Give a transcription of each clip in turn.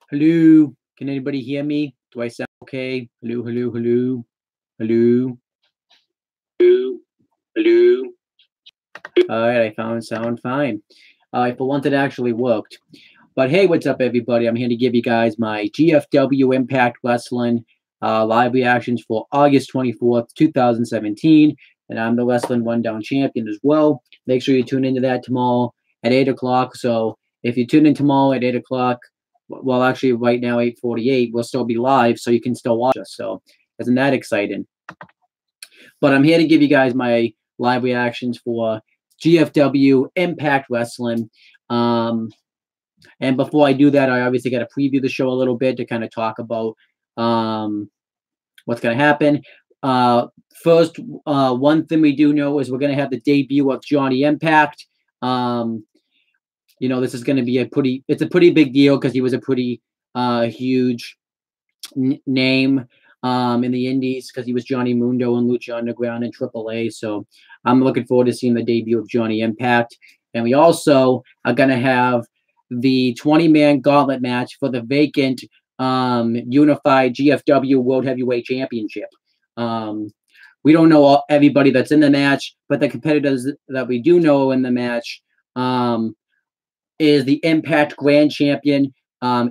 Hello? Can anybody hear me? Do I sound okay? Hello, hello, hello, hello, hello, hello. All right, I found sound fine. For once, it actually worked. But hey, what's up, everybody? I'm here to give you guys my G.F.W. Impact Wrestling live reactions for August 24th, 2017. And I'm the Wrestling Rundown Champion as well. Make sure you tune into that tomorrow at 8 o'clock. So if you tune in tomorrow at 8 o'clock, well, actually, right now, 8:48, we'll still be live, so you can still watch us. So isn't that exciting? But I'm here to give you guys my live reactions for G.F.W. Impact Wrestling. And before I do that, I obviously got to preview the show a little bit to kind of talk about what's going to happen. First, one thing we do know is we're going to have the debut of Johnny Impact. You know, this is going to be it's a pretty big deal because he was a pretty huge name in the indies because he was Johnny Mundo and Lucha Underground and AAA. So I'm looking forward to seeing the debut of Johnny Impact. And we also are going to have the 20-man gauntlet match for the vacant unified G.F.W. World Heavyweight Championship. We don't know everybody that's in the match, but the competitors that we do know in the match is the Impact Grand Champion,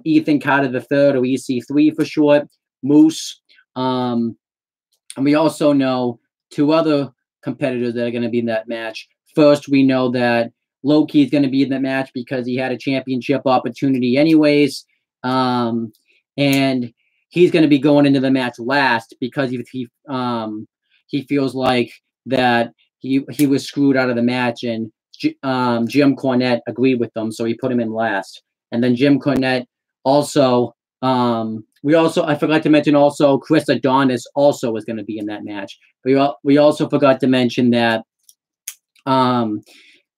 Ethan Carter III, or EC3 for short, Moose. And we also know two other competitors that are going to be in that match. First, we know that Loki is going to be in that match because he had a championship opportunity anyways. And he's going to be going into the match last because he feels like that he was screwed out of the match, and Jim Cornette agreed with them, so he put him in last. And then Jim Cornette also, I forgot to mention also Chris Adonis also was going to be in that match. We also forgot to mention that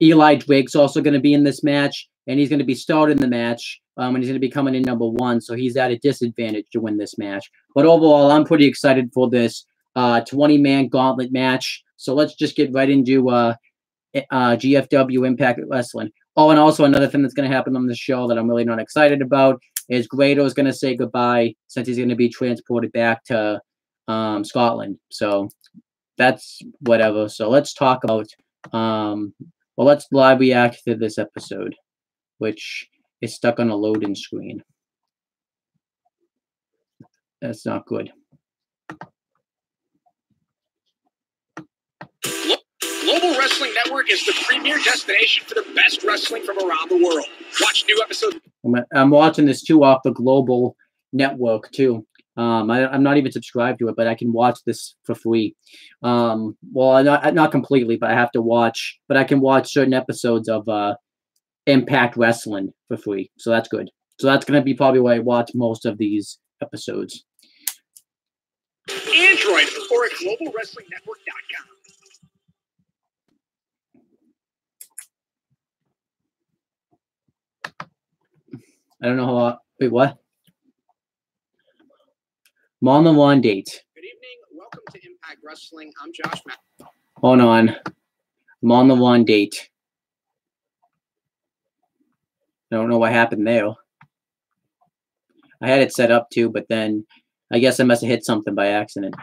Eli Drake's also going to be in this match, and he's going to be starting the match, and he's going to be coming in number 1, so he's at a disadvantage to win this match. But overall, I'm pretty excited for this 20-man gauntlet match. So let's just get right into G.F.W. Impact Wrestling. Oh, and also another thing that's going to happen on the show that I'm really not excited about is Grado is going to say goodbye since he's going to be transported back to Scotland. So that's whatever. So let's talk about, well, let's live react to this episode, which is stuck on a loading screen. That's not good. Global Wrestling Network is the premier destination for the best wrestling from around the world. Watch new episodes. I'm watching this too off the Global Network too. I'm not even subscribed to it, but I can watch this for free. Well, not completely, but I have to watch. But I can watch certain episodes of Impact Wrestling for free, so that's good. So that's going to be probably where I watch most of these episodes. Android or at globalwrestlingnetwork.com. I don't know how. Wait, what? I'm on the one date. Good evening. Welcome to Impact Wrestling. I'm Josh Mack. Hold on. I'm on the one date. I don't know what happened there. I had it set up too, but then I guess I must have hit something by accident.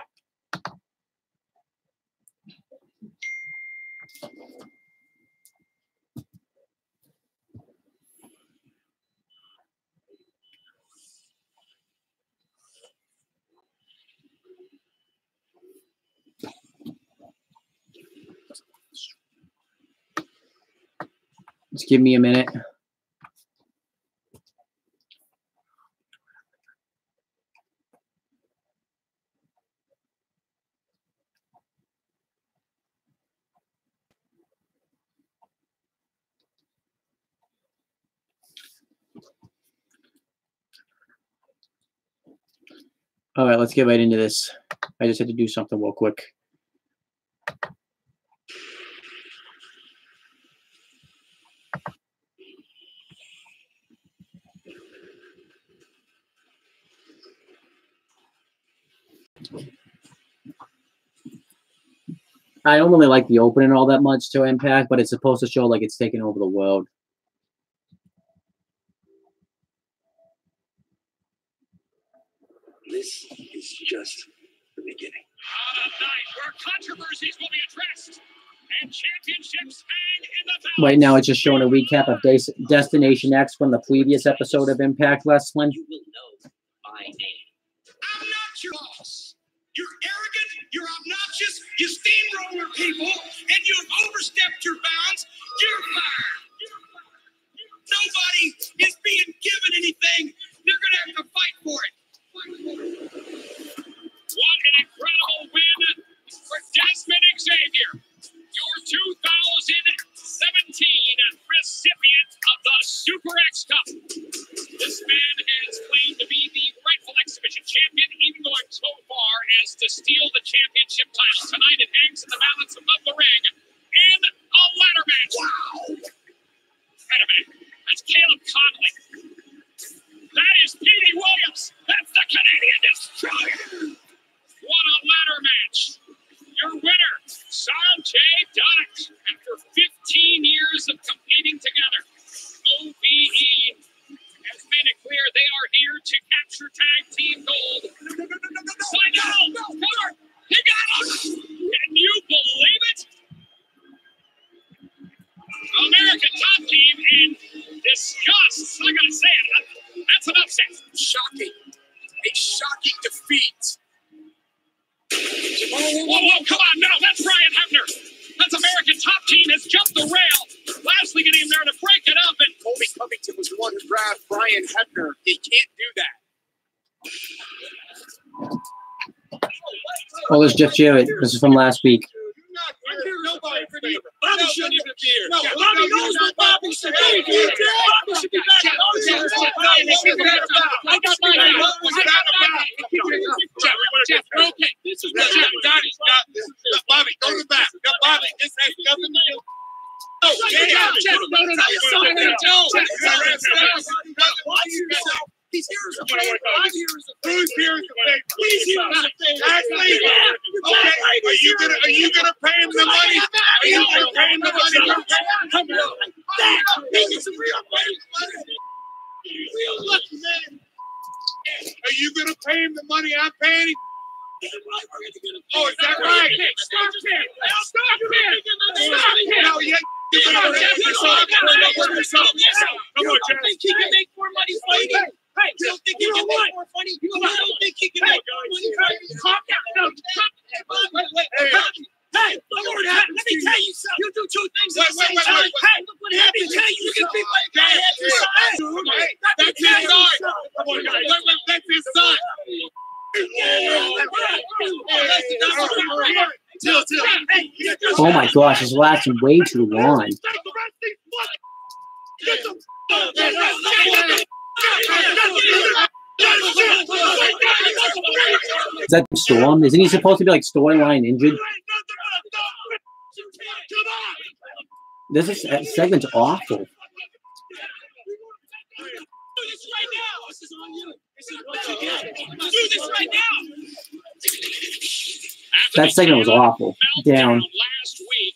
Just give me a minute. All right, let's get right into this. I just had to do something real quick. I don't really like the opening all that much to Impact, but it's supposed to show like it's taking over the world. this is just the beginning. On a night where controversies will be addressed and championships hang in the balance. Right now, it's just showing a recap of Destination X from the previous episode of Impact Wrestling. You will know my name. I'm not your boss. You're arrogant, you're obnoxious, you steamroller people, and you've overstepped your bounds. You're fired. Nobody is being given anything. They're going to have to fight for it. What an incredible win for Desmond Xavier, your 2017 recipient of the Super X Cup. This man has claimed to be the rightful exhibition champion, even going so far as to steal the championship title. Tonight it hangs in the balance above the ring in a ladder match. Wow! Wait a minute. That's Caleb Conley. That is Petey Williams. That's the Canadian Destroyer. What a ladder match. Your winner, Sanjay Dutt. After 15 years of competing together, OVE has made it clear they are here to capture tag team gold. No. He got us. Can you believe it? American Top Team in disgust. I gotta say it. That's an upset. Shocking. A shocking defeat. Whoa, come on. No, that's Brian Hebner. That's American Top Team has jumped the rail. Lashley getting him there to break it up. And Colby Covington was the one who grabbed Brian Hebner. He can't do that. Oh, there's Jeff Jarrett. This is from last week. Nobody shouldn't even be here. No, Bobby knows what Bobby should be. Bobby should be back. I got my Jeff, okay. This is Jeff. Bobby, go to the back. Bobby, this has nothing to do. He's here as a favor. I'm here as a favor. Who's here as a favor? He's here as a favor. Actually, okay. Are you gonna pay him the money? Are you gonna pay him the money? Come on. He's some real money. Real lucky man. Are you gonna pay him the money I'm paying him? Oh, is that right? Stop him! Stop him! Stop him! No, yeah. Come on, Jeff. Think he can make more money fighting? Hey, you don't think he can make more money? You don't think he can make more money? Calm down. No, wait. Hey, Lord, let me tell you something. You do two things at the same time. Hey, look what happened. Let me tell you, you can beat my guy at your side. That's his son. Come on, guys. That's his son. Oh my gosh, it's lasting way too long. Is that Storm? Isn't he supposed to be like storyline injured? This segment's awful. That segment was awful. Down. Last week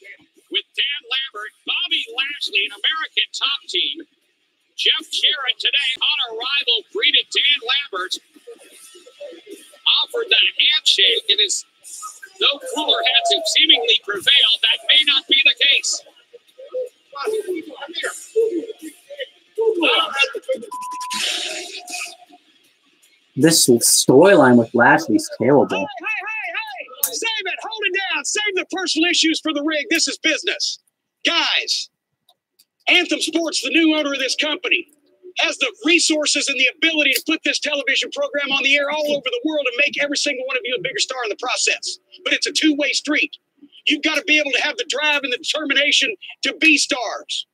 with Dan Lambert, Bobby Lashley, an American Top Team. Jeff Jarrett today on arrival greeted Dan Lambert, offered the handshake, and as though cooler heads have seemingly prevailed, that may not be the case. This storyline with Lashley's terrible. Hey! Save it! Hold it down! Save the personal issues for the rig. This is business. Guys, Anthem Sports, the new owner of this company, has the resources and the ability to put this television program on the air all over the world and make every single one of you a bigger star in the process. But it's a two-way street. You've got to be able to have the drive and the determination to be stars.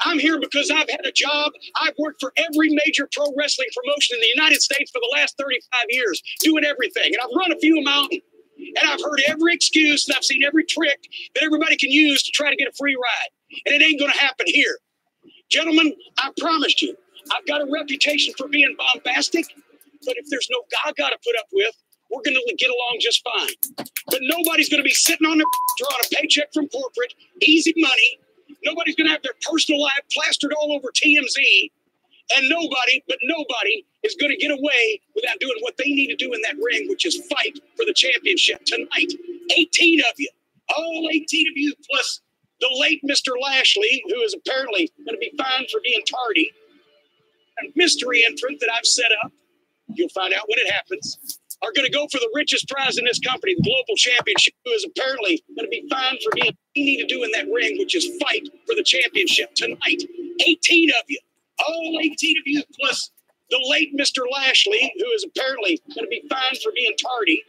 I'm here because I've had a job. I've worked for every major pro wrestling promotion in the United States for the last 35 years, doing everything. And I've run a few of my own. And I've heard every excuse and I've seen every trick that everybody can use to try to get a free ride. And it ain't going to happen here. Gentlemen, I promised you, I've got a reputation for being bombastic, but if there's no gaga to put up with, we're going to get along just fine. But nobody's going to be sitting on their drawing a paycheck from corporate, easy money. Nobody's going to have their personal life plastered all over TMZ. And nobody is going to get away without doing what they need to do in that ring, which is fight for the championship tonight. 18 of you, all 18 of you, plus the late Mr. Lashley, who is apparently going to be fined for being tardy. A mystery entrant that I've set up, you'll find out when it happens, are going to go for the richest prize in this company, the global championship, who is apparently going to be fined for being what they need to do in that ring, which is fight for the championship tonight. 18 of you, all 18 of you, plus the late Mr. Lashley, who is apparently going to be fined for being tardy.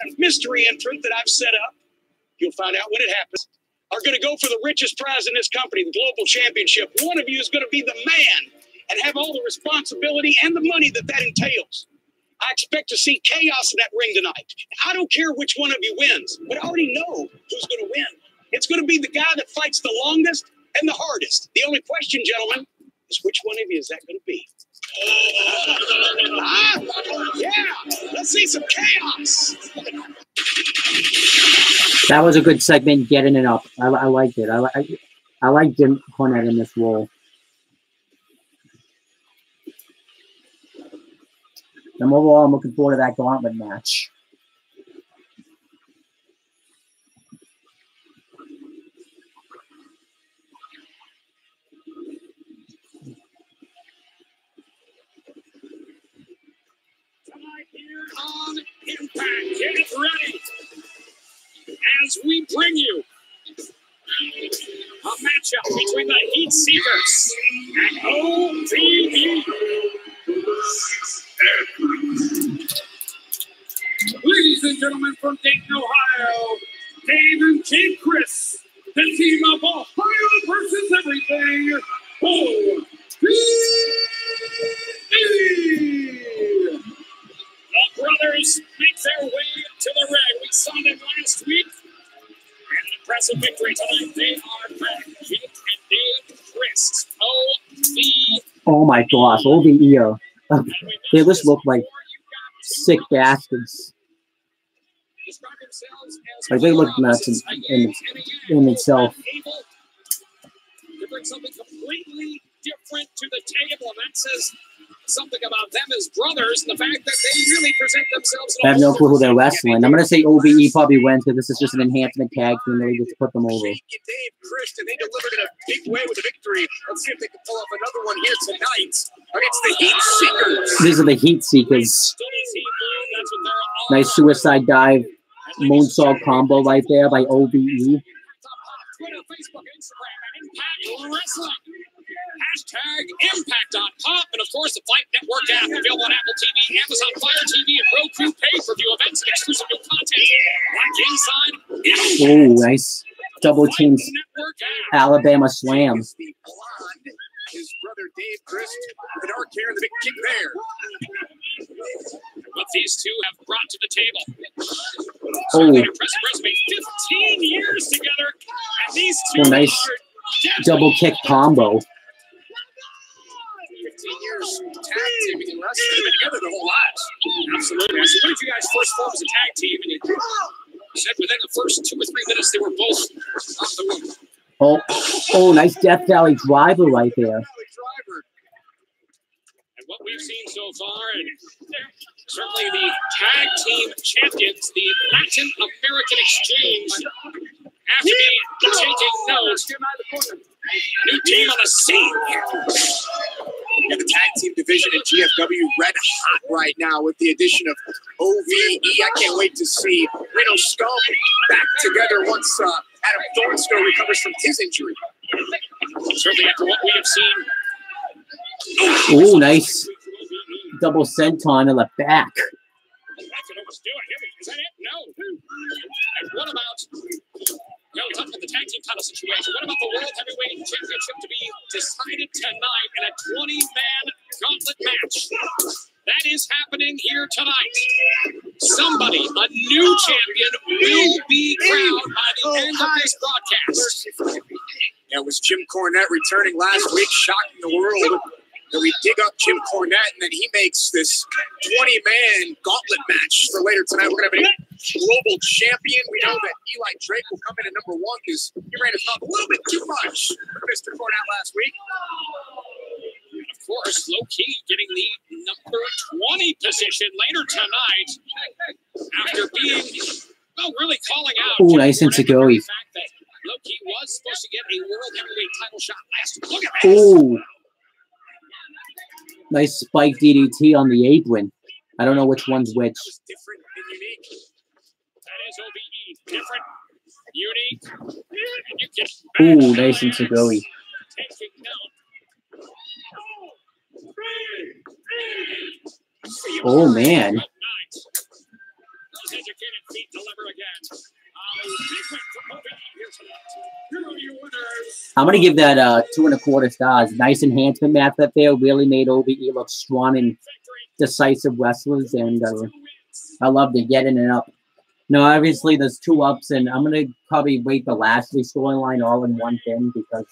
A mystery entrant that I've set up, you'll find out when it happens, are going to go for the richest prize in this company, the global championship. One of you is going to be the man and have all the responsibility and the money that entails. I expect to see chaos in that ring tonight. I don't care which one of you wins, but I already know who's going to win. It's going to be the guy that fights the longest and the hardest. The only question, gentlemen, is which one of you is that going to be? Yeah, let's see some chaos. That was a good segment, getting it up. I liked it. I like Jim Cornette in this role. And overall, I'm looking forward to that gauntlet match. Tonight here on Impact, get ready as we bring you a matchup between the Heat Seekers and OVE. Ladies and gentlemen from Dayton, Ohio, Dave and King Chris, the team of Ohio versus everything, OVE. The brothers make their way to the ring. We saw them last week. And an impressive victory tonight. They are back. Jake and Dave Chris, OVE. Oh my gosh, OVE. They just look like sick bastards. Like they look nuts in itself. To bring something completely different to the table, and that says something about them as brothers, and the fact that they really present themselves. I have no clue who they're wrestling. I'm going to say OVE probably wins because this is just an enhancement tag team. They just put them over. Dave Christian, they delivered in a big way with a victory. Let's see if they can pull off another one here tonight against the Heat Seekers. These are the Heat Seekers. Nice suicide dive moonsault combo right there by OVE. Twitter, Facebook, Instagram, and Impact Wrestling. Hashtag Impact.pop, and of course the Fight Network app available on Apple TV, Amazon Fire TV, and Roku pay-per-view events and exclusive new content. Like inside. Oh, nice double teams. Alabama slam. His brother Dave Christ with the dark hair and the big kick there. What these two have brought to the table. Certainly an impressive resume. 15 years together, and these two nice double kick combo. 15 years tag teaming and wrestling. They've been together their whole lives. Absolutely. I said, when did you guys first form as a tag team? And you said within the first 2 or 3 minutes they were both off the room. Oh, nice Death Valley driver right there. And what we've seen so far, and certainly the tag team champions, the Latin American Exchange, have to be taking note. New team on the scene. And the tag team division in G.F.W. red hot right now with the addition of OVE. I can't wait to see Reno Scum back together once Adam Thornstowe recovers from his injury. Certainly after what we have seen. Oh, nice double senton in the back. That could almost do it. Is that it? No. And what about, we talked about the tag team title situation. What about the World Heavyweight Championship to be decided tonight in a 20-man gauntlet match? That is happening here tonight. Somebody, a new champion, will be crowned by the end of this broadcast. It was Jim Cornette returning last week, shocking the world. Then we dig up Jim Cornette, and then he makes this 20-man gauntlet match for later tonight. We're going to have a global champion. We know that Eli Drake will come in at number 1 because he ran his mouth a little bit too much for Mr. Cornette last week. And of course, low-key getting the number 20 position later tonight after being, well, really calling out. Oh, nice and Segoe. Low-key was supposed to get a world heavyweight title shot last. Look at that. Oh, nice spike DDT on the apron. I don't know which one's which. Different and unique. That is OBE. Different, unique. And you get Ooh, nice and Segoe. taking note. Oh, man. Those educated feet deliver again. I'm going to give that 2.25 stars. Nice enhancement match up there. Really made OBE look strong and decisive wrestlers. And I love the getting it up. No, obviously there's 2 ups. And I'm going to probably rate the Lashley storyline all in one thing because,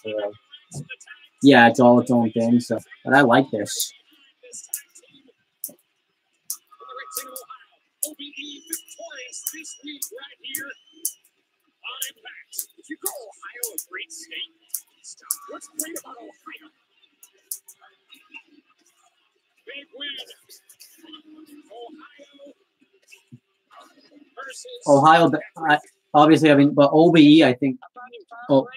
yeah, it's all its own thing. So, but I like this. OBE victorious this week right here on Impact. If you call Ohio a great state, what's great about Ohio? Big win. Ohio, obviously, I mean, but OBE, I think. Oh.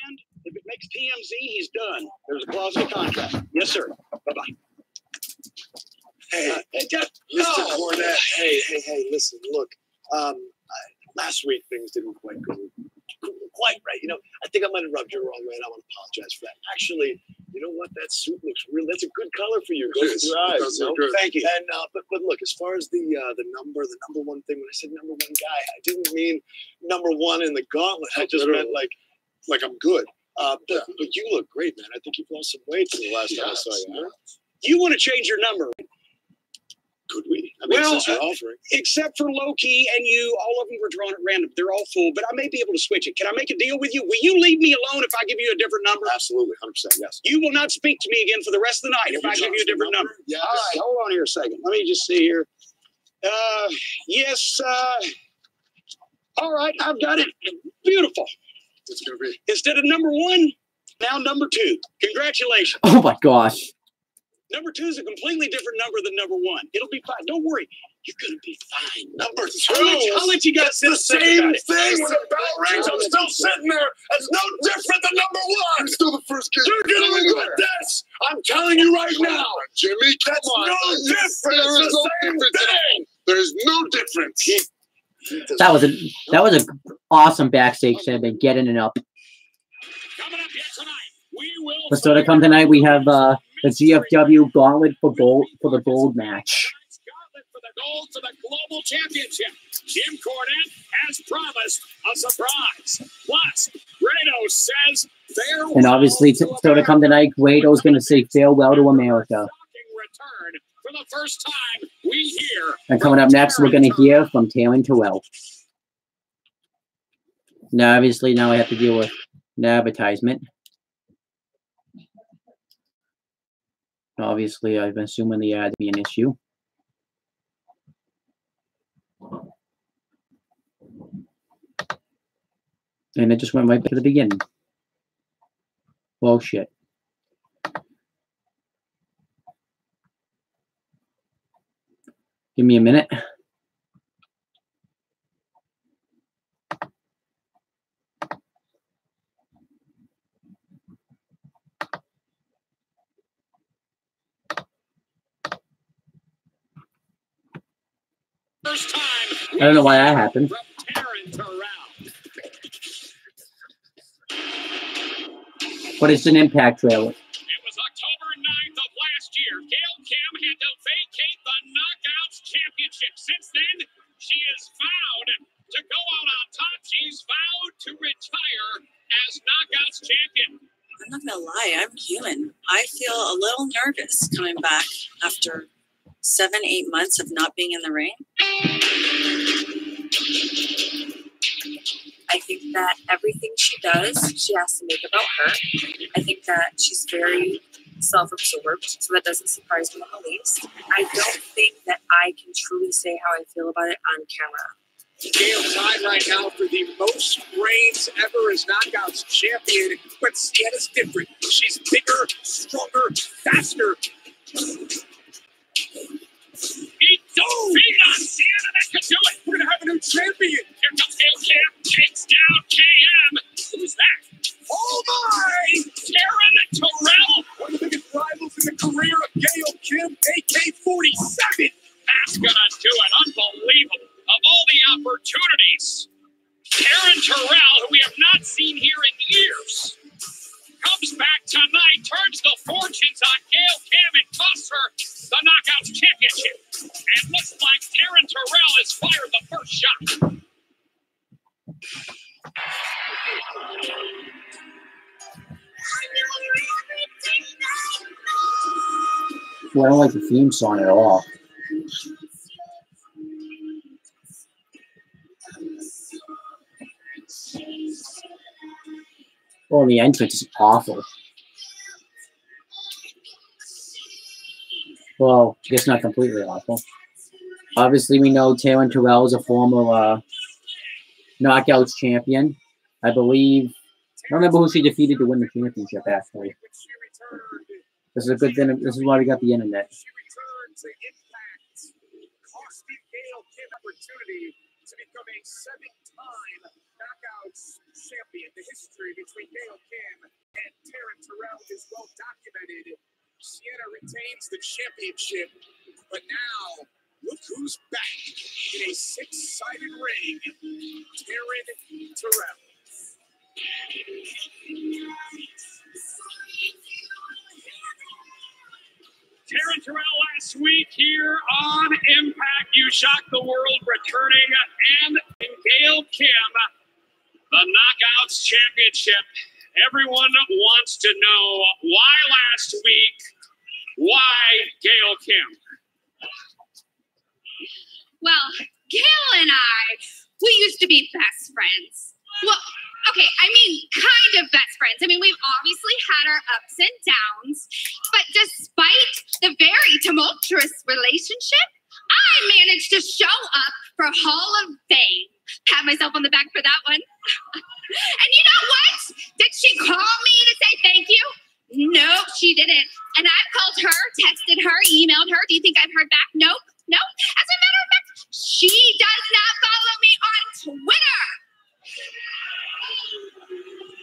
If it makes TMZ, he's done. There's a clause in the contract. Yes, sir. Bye-bye. Hey, Mr. Cornette. Hey, listen, look. Last week things didn't quite go quite right. You know, I think I might have rubbed you the wrong way, and I want to apologize for that. Actually, you know what? That suit looks real. That's a good color for you. Goes with your eyes. You know? Thank you. And but look, as far as the number one thing, when I said number one guy, I didn't mean number one in the gauntlet. I just meant like I'm good. But you look great, man. I think you've lost some weight from the last time I saw you. Huh? You want to change your number? Could we? I mean, since you're offering. Except for Low-Key and you, all of them were drawn at random. They're all full, but I may be able to switch it. Can I make a deal with you? Will you leave me alone if I give you a different number? Absolutely, 100%, yes. You will not speak to me again for the rest of the night if I give you a different number. Yes. All right, hold on here a second. Let me just see here. Yes. All right, I've got it. Beautiful. What's it going to be? Instead of number one, now number 2. Congratulations. Oh, my gosh. Number 2 is a completely different number than number 1. It'll be fine. Don't worry. You're going to be fine. Number 2. I'll let you guys the same thing with a bell rings. I'm still sitting there. It's no different than number 1. You're still the first kid. You're going to regret this. I'm telling you right now. Jimmy, that's no different. It's the same thing. There's no difference. That was a awesome backstage segment, getting it up. Coming up here tonight, we will. But so to come tonight, we have the G.F.W. Gauntlet for the gold match. Gauntlet for the gold for the global championship. Jim Cornette has promised a surprise. Plus, Grado says farewell. And obviously, so to come tonight, Grado's going to say farewell to America. Return for the first time we hear. And coming up next, we're going to hear from Taryn Terrell. Now, obviously, now I have to deal with an advertisement. Obviously, I've been assuming the ad be an issue. And it just went right to the beginning. Bullshit. Give me a minute. First time I don't know why that happened. But it's an Impact trailer. It was October 9th of last year. Gail Kim had to vacate the Knockouts Championship. Since then, she has vowed to go out on top. She's vowed to retire as Knockouts champion. I'm not gonna lie, I'm human. I feel a little nervous coming back after 7-8 months of not being in the ring. I think that everything she does, she has to make about her. I think that she's very self-absorbed, so that doesn't surprise me in the least. I don't think that I can truly say how I feel about it on camera. Gail tied right now for the most reigns ever as Knockouts champion, but yet it's different. She's bigger, stronger, faster. career of Gail Kim, AK-47. That's gonna do it. Unbelievable. Of all the opportunities, Taryn Terrell, who we have not seen here in years, comes back tonight, turns the fortunes on Gail Kim and costs her the Knockouts Championship. And looks like Taryn Terrell has fired the first shot. Well, I don't like the theme song at all. Well, the entrance is awful. Well, I guess not completely awful. Obviously, we know Taryn Terrell is a former Knockouts champion. I believe. I don't remember who she defeated to win the championship, actually. This is a good thing. This is why we got the internet. She returned to Impact, costing Gail Kim opportunity to become a 7-time Knockouts champion. The history between Gail Kim and Taryn Terrell is well documented. Sienna retains the championship, but now look who's back in a 6-sided ring. Taryn Terrell. Taryn Terrell last week here on Impact. You shocked the world returning, and Gail Kim, the Knockouts Championship. Everyone wants to know why last week, why Gail Kim? Well, Gail and we used to be best friends. Well, okay, I mean, kind of best friends. I mean, we've obviously had our ups and downs, but despite the very tumultuous relationship, I managed to show up for Hall of Fame. Pat myself on the back for that one. And you know what? Did she call me to say thank you? No, she didn't. And I've called her, texted her, emailed her. Do you think I've heard back? Nope. As a matter of fact, she does not follow me on Twitter.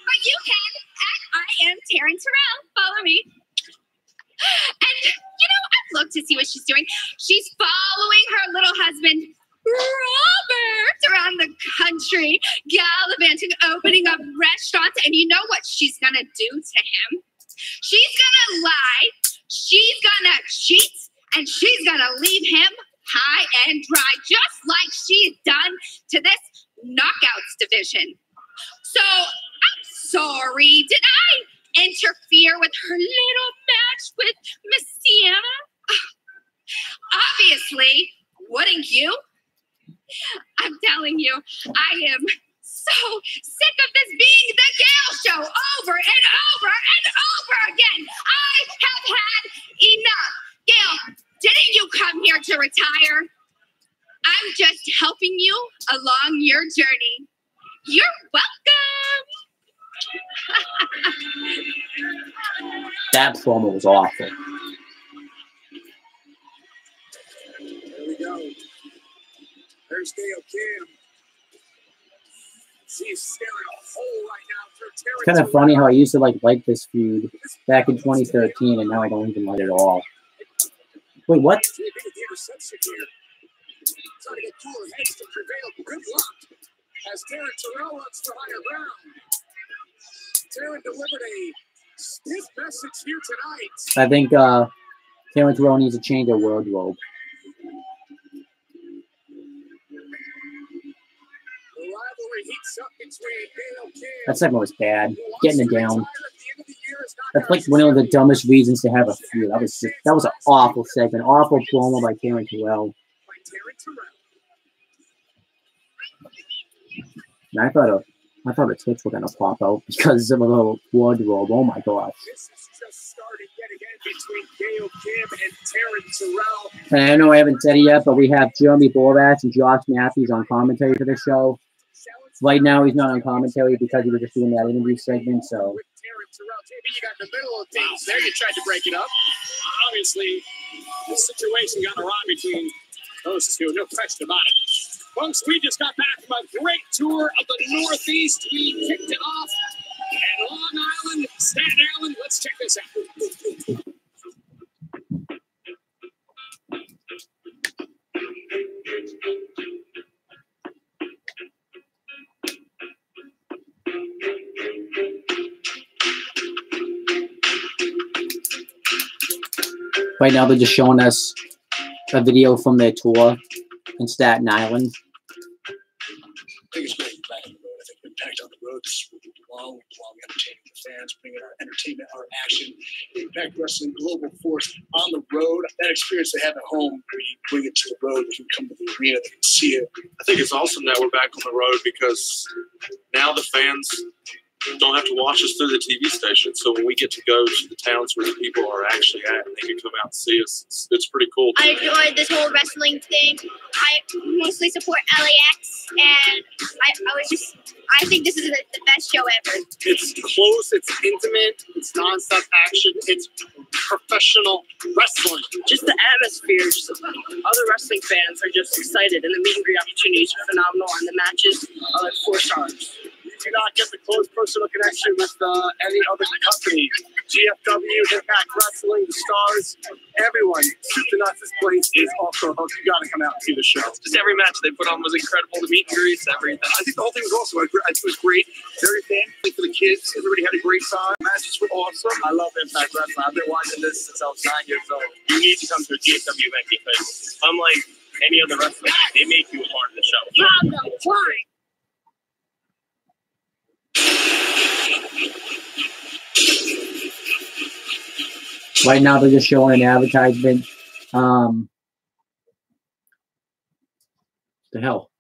But you can, at I am Taryn Terrell. Follow me. And, you know, I've looked to see what she's doing. She's following her little husband, Robert, around the country, gallivanting, opening up restaurants. And you know what she's going to do to him? She's going to lie. She's going to cheat. And she's going to leave him high and dry, just like she's done to this Knockouts division. So, I'm sorry. Did I interfere with her little match with Miss Sienna? Obviously, wouldn't you? I'm telling you, I am so sick of this being the Gail show over and over and over again. I have had enough. Gail, didn't you come here to retire? I'm just helping you along your journey. You're welcome. That promo was awful. There we go. There's Gail Kim. She's staring a hole right now through Taryn. It's kind of funny how I used to like this feud back in 2013, and now I don't even like it at all. Wait, what? The interception here. Trying to get cooler heads to prevail. Good luck as Taryn Terrell runs for higher ground. Taryn delivered a stiff message here tonight. I think Taryn Terrell needs to change her wardrobe. The rivalry heats up between Gail Kim. That segment was bad. Getting it down. That's like one of the dumbest reasons to have a feud. That was an awful segment. Awful promo by Taryn Terrell. And I thought her tits were gonna pop out because of a little wardrobe. Oh my gosh. This is just started yet again between Gail Kim and Taryn Terrell. And I know I haven't said it yet, but we have Jeremy Borash and Josh Matthews on commentary for the show. Right now, he's not on commentary because he was just doing that interview segment. So. With Taryn Terrell, JB, you got in the middle of things there. You tried to break it up. Obviously, the situation got around between those two. No question about it. Folks, we just got back from a great tour of the Northeast. We kicked it off at Long Island, Staten Island. Let's check this out. Right now, they're just showing us a video from their tour in Staten Island. I think it's great back on the road. I think Impact on the road is long entertaining the fans, bringing our entertainment, our action. Impact Wrestling global force on the road. That experience they have at home, we bring it to the road. We can come to the arena, they can see it. I think it's awesome that we're back on the road because now the fans don't have to watch us through the TV station. So when we get to go to the towns where the people are actually at and they can come out and see us, it's pretty cool. I enjoyed this whole wrestling thing. I mostly support LAX, and I think this is the best show ever. It's close, it's intimate, it's nonstop action, it's professional wrestling. Just the atmosphere, just other wrestling fans are just excited, and the meet and greet opportunities are phenomenal, and the matches are like 4 stars. You do not get the close personal connection with any other company. G.F.W, Impact Wrestling, the Stars, everyone. Soup to nuts, this place is off the hook. You got to come out and see the show. Just every match they put on was incredible. The meet and greets, everything. I think the whole thing was awesome. I think it was great. Very family for the kids. Everybody had a great time. Matches were awesome. I love Impact Wrestling. I've been watching this since I was 9 years old. You need to come to a G.F.W event because unlike any other wrestling, they make you a part of the show. Right now, they're just showing an advertisement. The hell?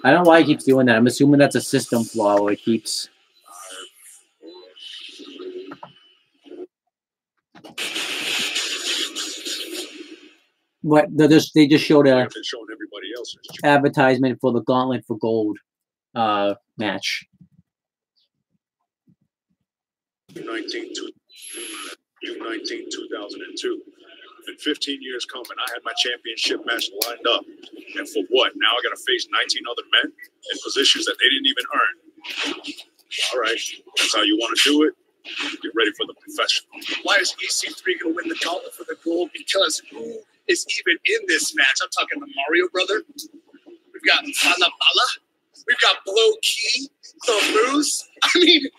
I don't know why it keeps doing that. I'm assuming that's a system flaw where it keeps. What they just showed a advertisement for the Gauntlet for Gold match. June 19, 2002. In 15 years coming, I had my championship match lined up. And for what? Now I got to face 19 other men in positions that they didn't even earn. All right, that's how you want to do it. Get ready for the professional. Why is EC3 going to win the gauntlet for the gold? Because who is even in this match? I'm talking the Mario brother. We've got Fanabala. We've got Blow Key, the Moose. I mean,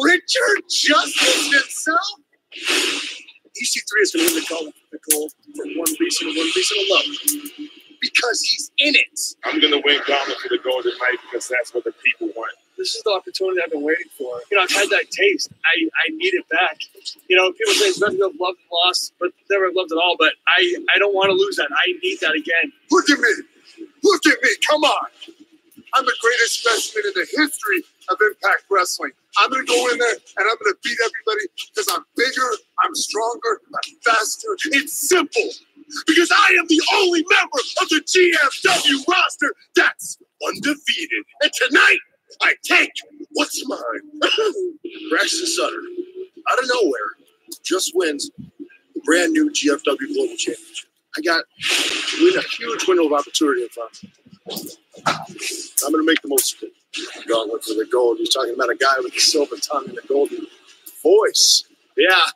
Richard Justice himself. EC3 is going to win the gauntlet for the gold for one reason alone. Because he's in it. I'm going to win gauntlet for the gold tonight because that's what the people want. This is the opportunity I've been waiting for. You know, I've had that taste. I need it back. You know, people say it's nothing but love and loss, but never loved it all. But I don't want to lose that. I need that again. Look at me. Look at me. Come on. I'm the greatest specimen in the history of Impact Wrestling. I'm going to go in there and I'm going to beat everybody because I'm bigger, I'm stronger, I'm faster. It's simple. Because I am the only member of the G.F.W roster that's undefeated. And tonight, I take what's mine. Braxton Sutter, out of nowhere, just wins the brand new G.F.W Global Championship. We have a huge window of opportunity in front of me. I'm going to make the most of it. Gauntlet for the gold. You're talking about a guy with the silver tongue and the golden voice. Yeah.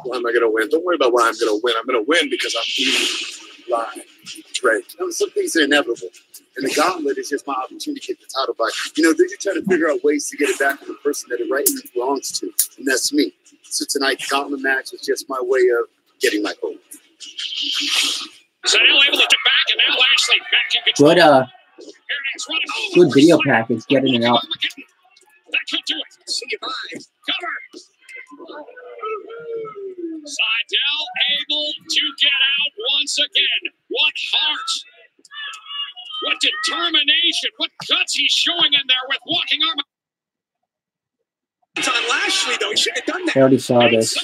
Why am I going to win? Don't worry about why I'm going to win. I'm going to win because I'm eating live. Drake. You know, some things are inevitable. And the gauntlet is just my opportunity to get the title back. You know, they're just trying to figure out ways to get it back to the person that it rightly belongs to. And that's me. So tonight, the gauntlet match is just my way of getting my gold. So now able to get back, and now Lashley back in control. Good video package, getting it out. That could do it. See you bye. Cover. Seidel able to get out once again. What heart. What determination. What guts he's showing in there with walking arm. It's on Lashley, though. He should have done that. I already saw this.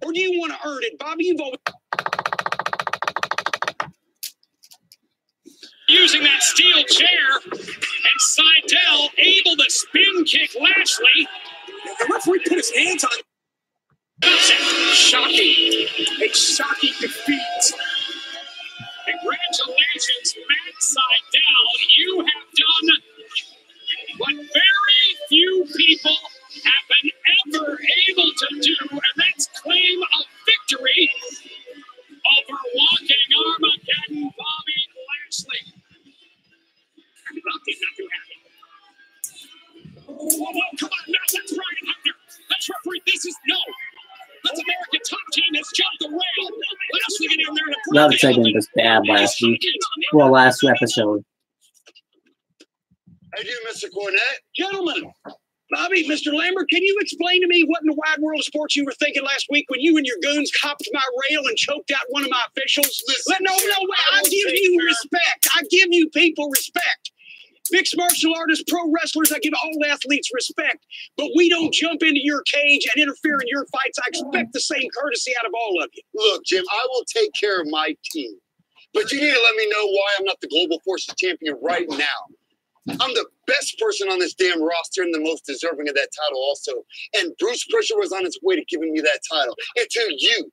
Or do you want to earn it, Bobby? You've always using that steel chair, and Seidel able to spin kick Lashley. The referee put his hands on. Shocking. A shocking defeat. Congratulations, Matt Seidel. You have done what very few people have been ever able to do, and that's claim a victory over Walking Armageddon Bobby Lashley. Not too happy. Whoa, come on, That segment was bad last week. Well, last episode. How you doing, Mr. Cornette? Gentlemen, Bobby, Mr. Lambert, can you explain to me what in the wide world of sports you were thinking last week when you and your goons hopped my rail and choked out one of my officials? No, I give you respect. I give you people respect. Mixed martial artists, pro wrestlers, I give all athletes respect. But we don't jump into your cage and interfere in your fights. I expect the same courtesy out of all of you. Look, Jim, I will take care of my team. But you need to let me know why I'm not the Global Forces champion right now. I'm the best person on this damn roster and the most deserving of that title also. And Bruce Prichard was on his way to giving me that title until you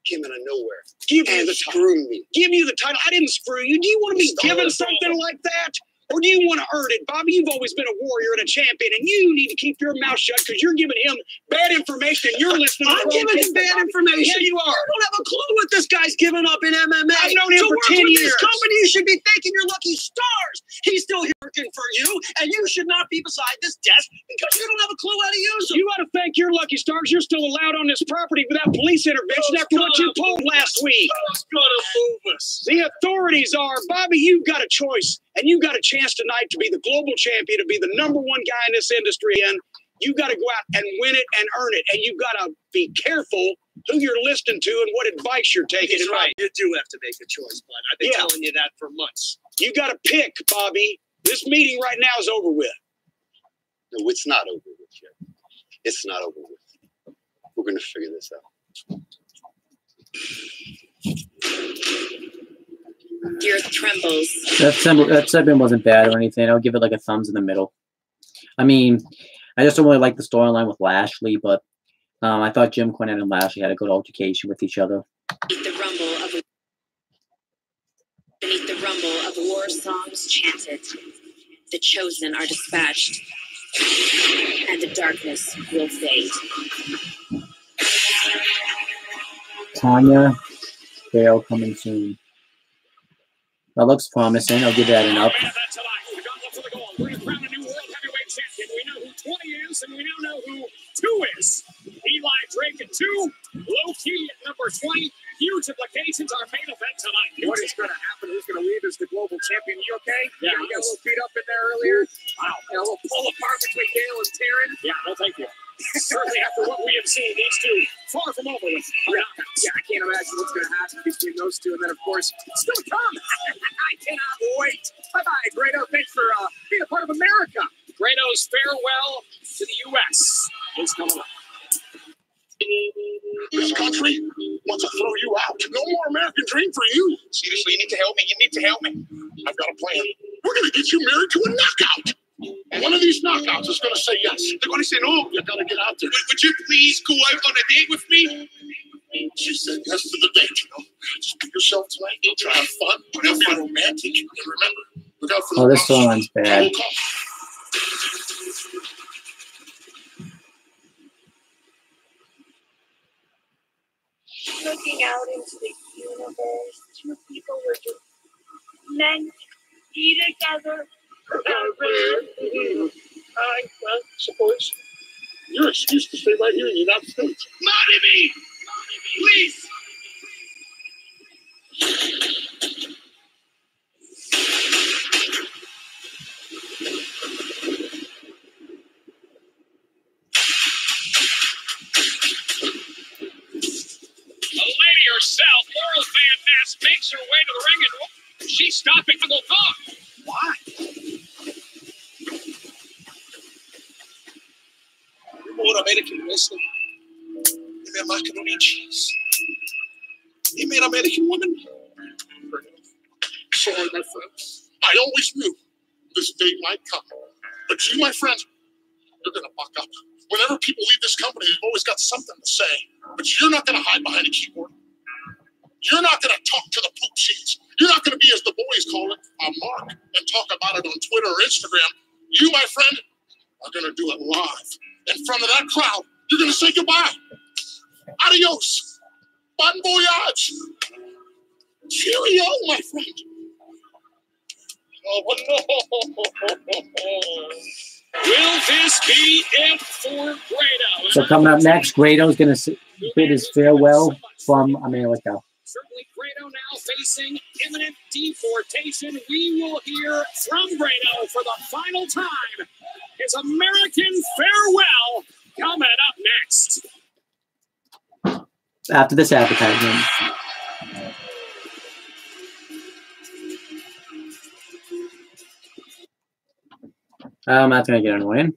came out of nowhere. Give you the screw me. Give you the title. I didn't screw you. Do you want to be given something like that? Or do you want to earn it? Bobby, you've always been a warrior and a champion, and you need to keep your mouth shut because you're giving him bad information and you're listening to I'm giving him bad information. Yeah, you are. You don't have a clue what this guy's giving up in MMA. I've known him for 10 years. This company, you should be thanking your lucky stars. He's still here working for you, and you should not be beside this desk because you don't have a clue how to use them. You ought to thank your lucky stars you're still allowed on this property without police intervention after what you pulled last week. Who's gonna move us? The authorities are. Bobby, you've got a choice, and you've got a chance tonight to be the global champion, to be the #1 guy in this industry, and you got to go out and win it and earn it. And you've got to be careful who you're listening to and what advice you're taking. He's right. You do have to make a choice, bud. I've been telling you that for months. You got to pick, Bobby. This meeting right now is over with. No, it's not over with yet. It's not over with. We're going to figure this out. Your trembles. That segment wasn't bad or anything. I'll give it like a thumbs in the middle. I mean, I just don't really like the storyline with Lashley, but I thought Jim Cornette and Lashley had a good altercation with each other. Beneath the rumble of war songs chanted, the chosen are dispatched, and the darkness will fade. Tanya Bale coming soon. That looks promising. I'll give that an up. We're crown a new world heavyweight champion. We know who 20 is, and we now know who 2 is. Eli Drake at 2, low key at number 20. Huge implications. Our main event tonight. What is going to happen? Who's going to leave as the global champion? You okay? Yeah, you got a little beat up in there earlier. Wow. A little pull apart between Gale and Taryn. Yeah, no, thank you. Certainly, after what we have seen, these two far from over with. Yeah, I can't imagine what's going to happen between those two. And then, of course, still to come. I cannot wait. Bye-bye, Grado. Thanks for being a part of America. Grado's farewell to the U.S. is coming up. This country wants to throw you out. No more American dream for you. Seriously, you need to help me. You need to help me. I've got a plan. We're going to get you married to a knockout. One of these knockouts is going to say yes. They're going to say no. You got to get out there. Would you please go out on a date with me? She said yes to the date, you know. Just be yourself tonight. Try to have fun. Have fun romantic. And remember, look out for the this storyline's bad. Looking out into the universe, 2 people were just meant to be together. Well, suppose your excuse to stay right here in the United States. Marry me! Please! Herself, world fan Ness makes her way to the ring and she's stopping to go talk. Why? More American wrestling. They're macaroni and cheese. They made American women. Sorry, my friends. I always knew this day might come. But you, my friend, you're going to buck up. Whenever people leave this company, they've always got something to say. But you're not going to hide behind a keyboard. You're not going to talk to the poop sheets. You're not going to be, as the boys call it, a mark and talk about it on Twitter or Instagram. You, my friend, are going to do it live. In front of that crowd, you're going to say goodbye. Adios. Bon voyage. Cheerio, my friend. Oh, no. Will this be it for Grado? So coming up next, Grado's going to bid his farewell from America. Certainly Grado now facing imminent deportation. We will hear from Grado for the final time. His American farewell coming up next. After this advertisement. That's going to get annoying.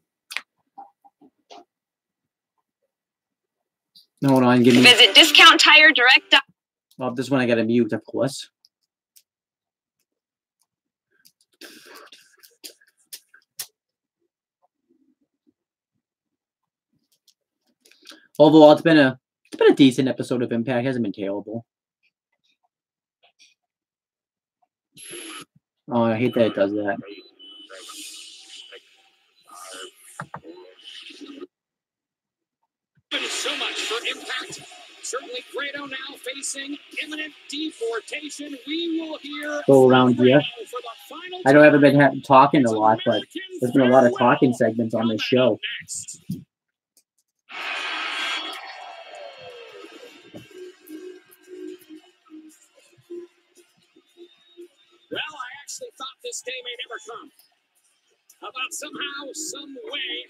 Hold on, give me. Visit Discount Tire Direct. Well, this one I got to mute, of course. Overall, it's been a decent episode of Impact. It hasn't been terrible. Oh, I hate that it does that. Thank you so much for Impact. Certainly, Grado now facing imminent deportation. We will hear Go around here. I know I haven't been talking a lot, but there's been a lot of talking segments on this show. Well, I actually thought this day may never come. How about somehow, some way,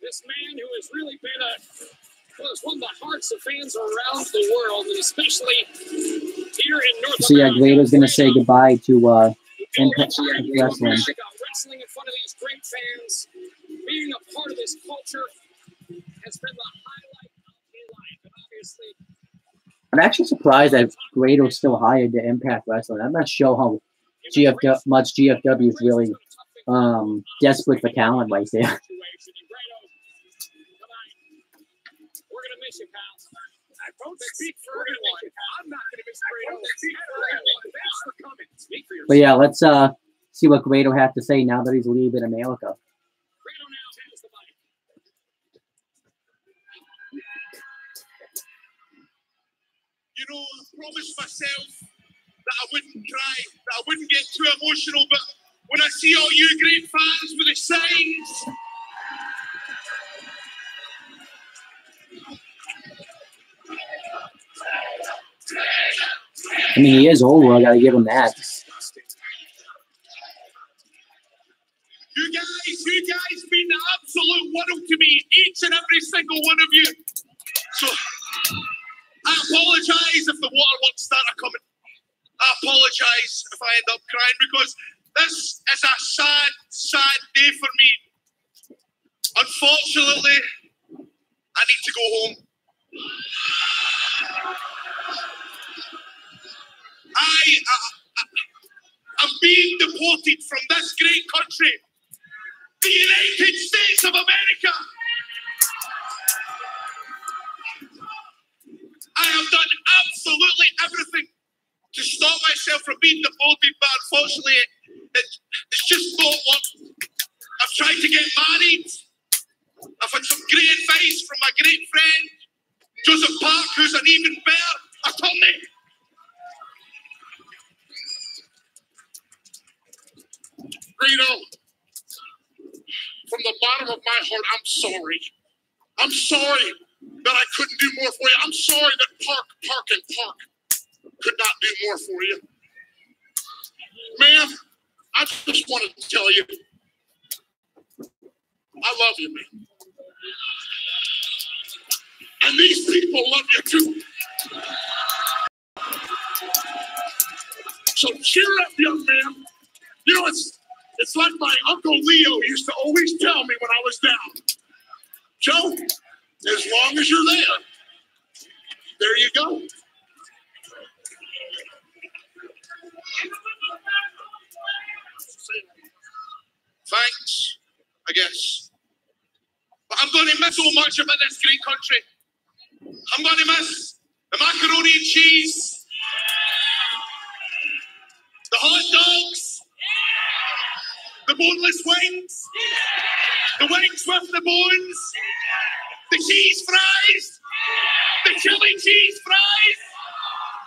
this man who has really been one of the hearts of fans around the world, and especially here in North America. So yeah, Grado's going to say goodbye to Impact Wrestling. Wrestling in front of these great fans, being a part of this culture has been the highlight of his life, and obviously. I'm actually surprised that Grado's still hired to Impact Wrestling. I'm not sure how much GFW is really desperate for talent right there. We're going to miss you, pal. I don't speak for everyone. I'm not going to miss Grado. Speak for everyone. Thanks for coming. Speak for yourself. But yeah, let's see what Grado has to say now that he's leaving America. Grado now has the mic. You know, I promised myself that I wouldn't cry, that I wouldn't get too emotional, but when I see all you great fans with the signs, I mean, he is older. I got to give him that. you guys mean the absolute world to me, each and every single one of you. So I apologize if the waterworks started coming. I apologize if I end up crying, because this is a sad, sad day for me. Unfortunately, I need to go home. I'm being deported from this great country, the United States of America. I have done absolutely everything to stop myself from being deported, but unfortunately, it's just not what. I've tried to get married. I've had some great advice from my great friend, Joseph Park, who's an even better attorney. Grado, from the bottom of my heart, I'm sorry. I'm sorry that I couldn't do more for you. I'm sorry that Park could not do more for you. Man, I just wanted to tell you, I love you, man. And these people love you too. So cheer up, young man. You know, it's like my Uncle Leo used to always tell me when I was down. Joe, as long as you're there you go. Thanks, I guess. But I'm going to miss so much about this great country. I'm going to miss the macaroni and cheese, the hot dogs, the boneless wings, the wings with the bones, the cheese fries, the chili cheese fries,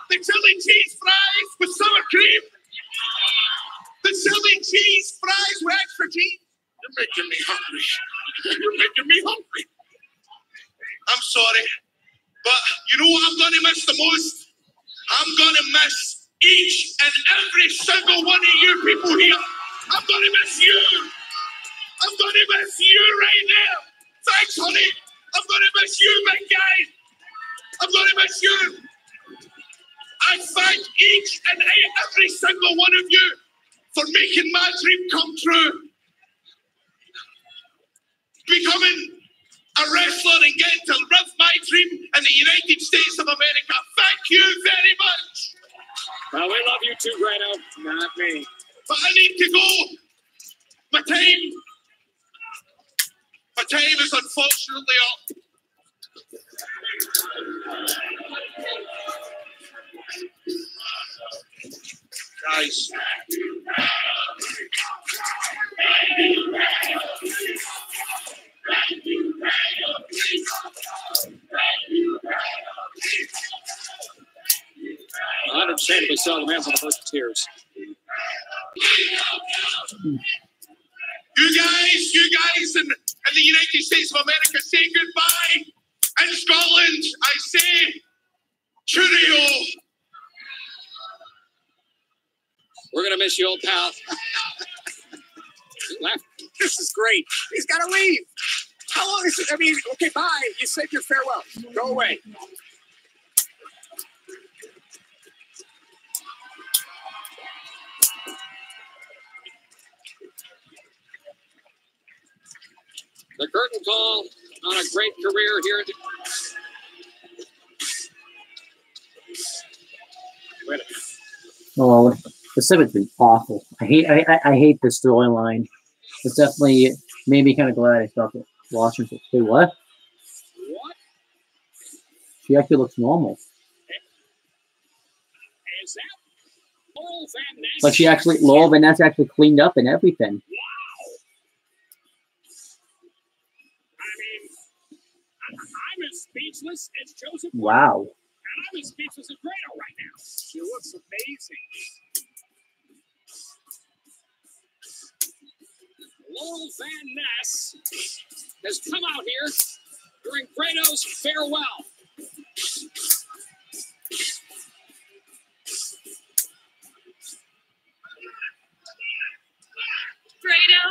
the chili cheese fries with sour cream, the chili cheese fries with extra cheese. You're making me hungry. You're making me hungry. I'm sorry, but you know what I'm going to miss the most? I'm gonna miss each and every single one of you people here. I'm gonna miss you. I'm gonna miss you right now. Thanks, honey. I'm gonna miss you, big guy. I'm gonna miss you. I thank each and every single one of you for making my dream come true. Becoming a wrestler and getting to live my dream in the United States of America. Thank you very much. Well, we love you too, Grado. Not me. But I need to go. My time is unfortunately up. Guys. I understandably so. The man's on the first of tears. You guys in the United States of America say goodbye. In Scotland, I say cheerio. We're going to miss you, old pal. This is great. He's got to leave. How long is it? I mean, okay, bye. You said your farewell. Go away. The curtain call on a great career here. Oh, the segment's been awful. I hate this storyline. It's definitely made me kind of glad I stopped watching it. Wait, what? What? She actually looks normal. Is that Laurel Van Ness? But she actually, Laurel Van Ness actually cleaned up and everything. I'm as speechless as Joseph. Wow. And I'm as speechless as Grado right now. She looks amazing. Laurel Van Ness has come out here during Grado's farewell. Grado.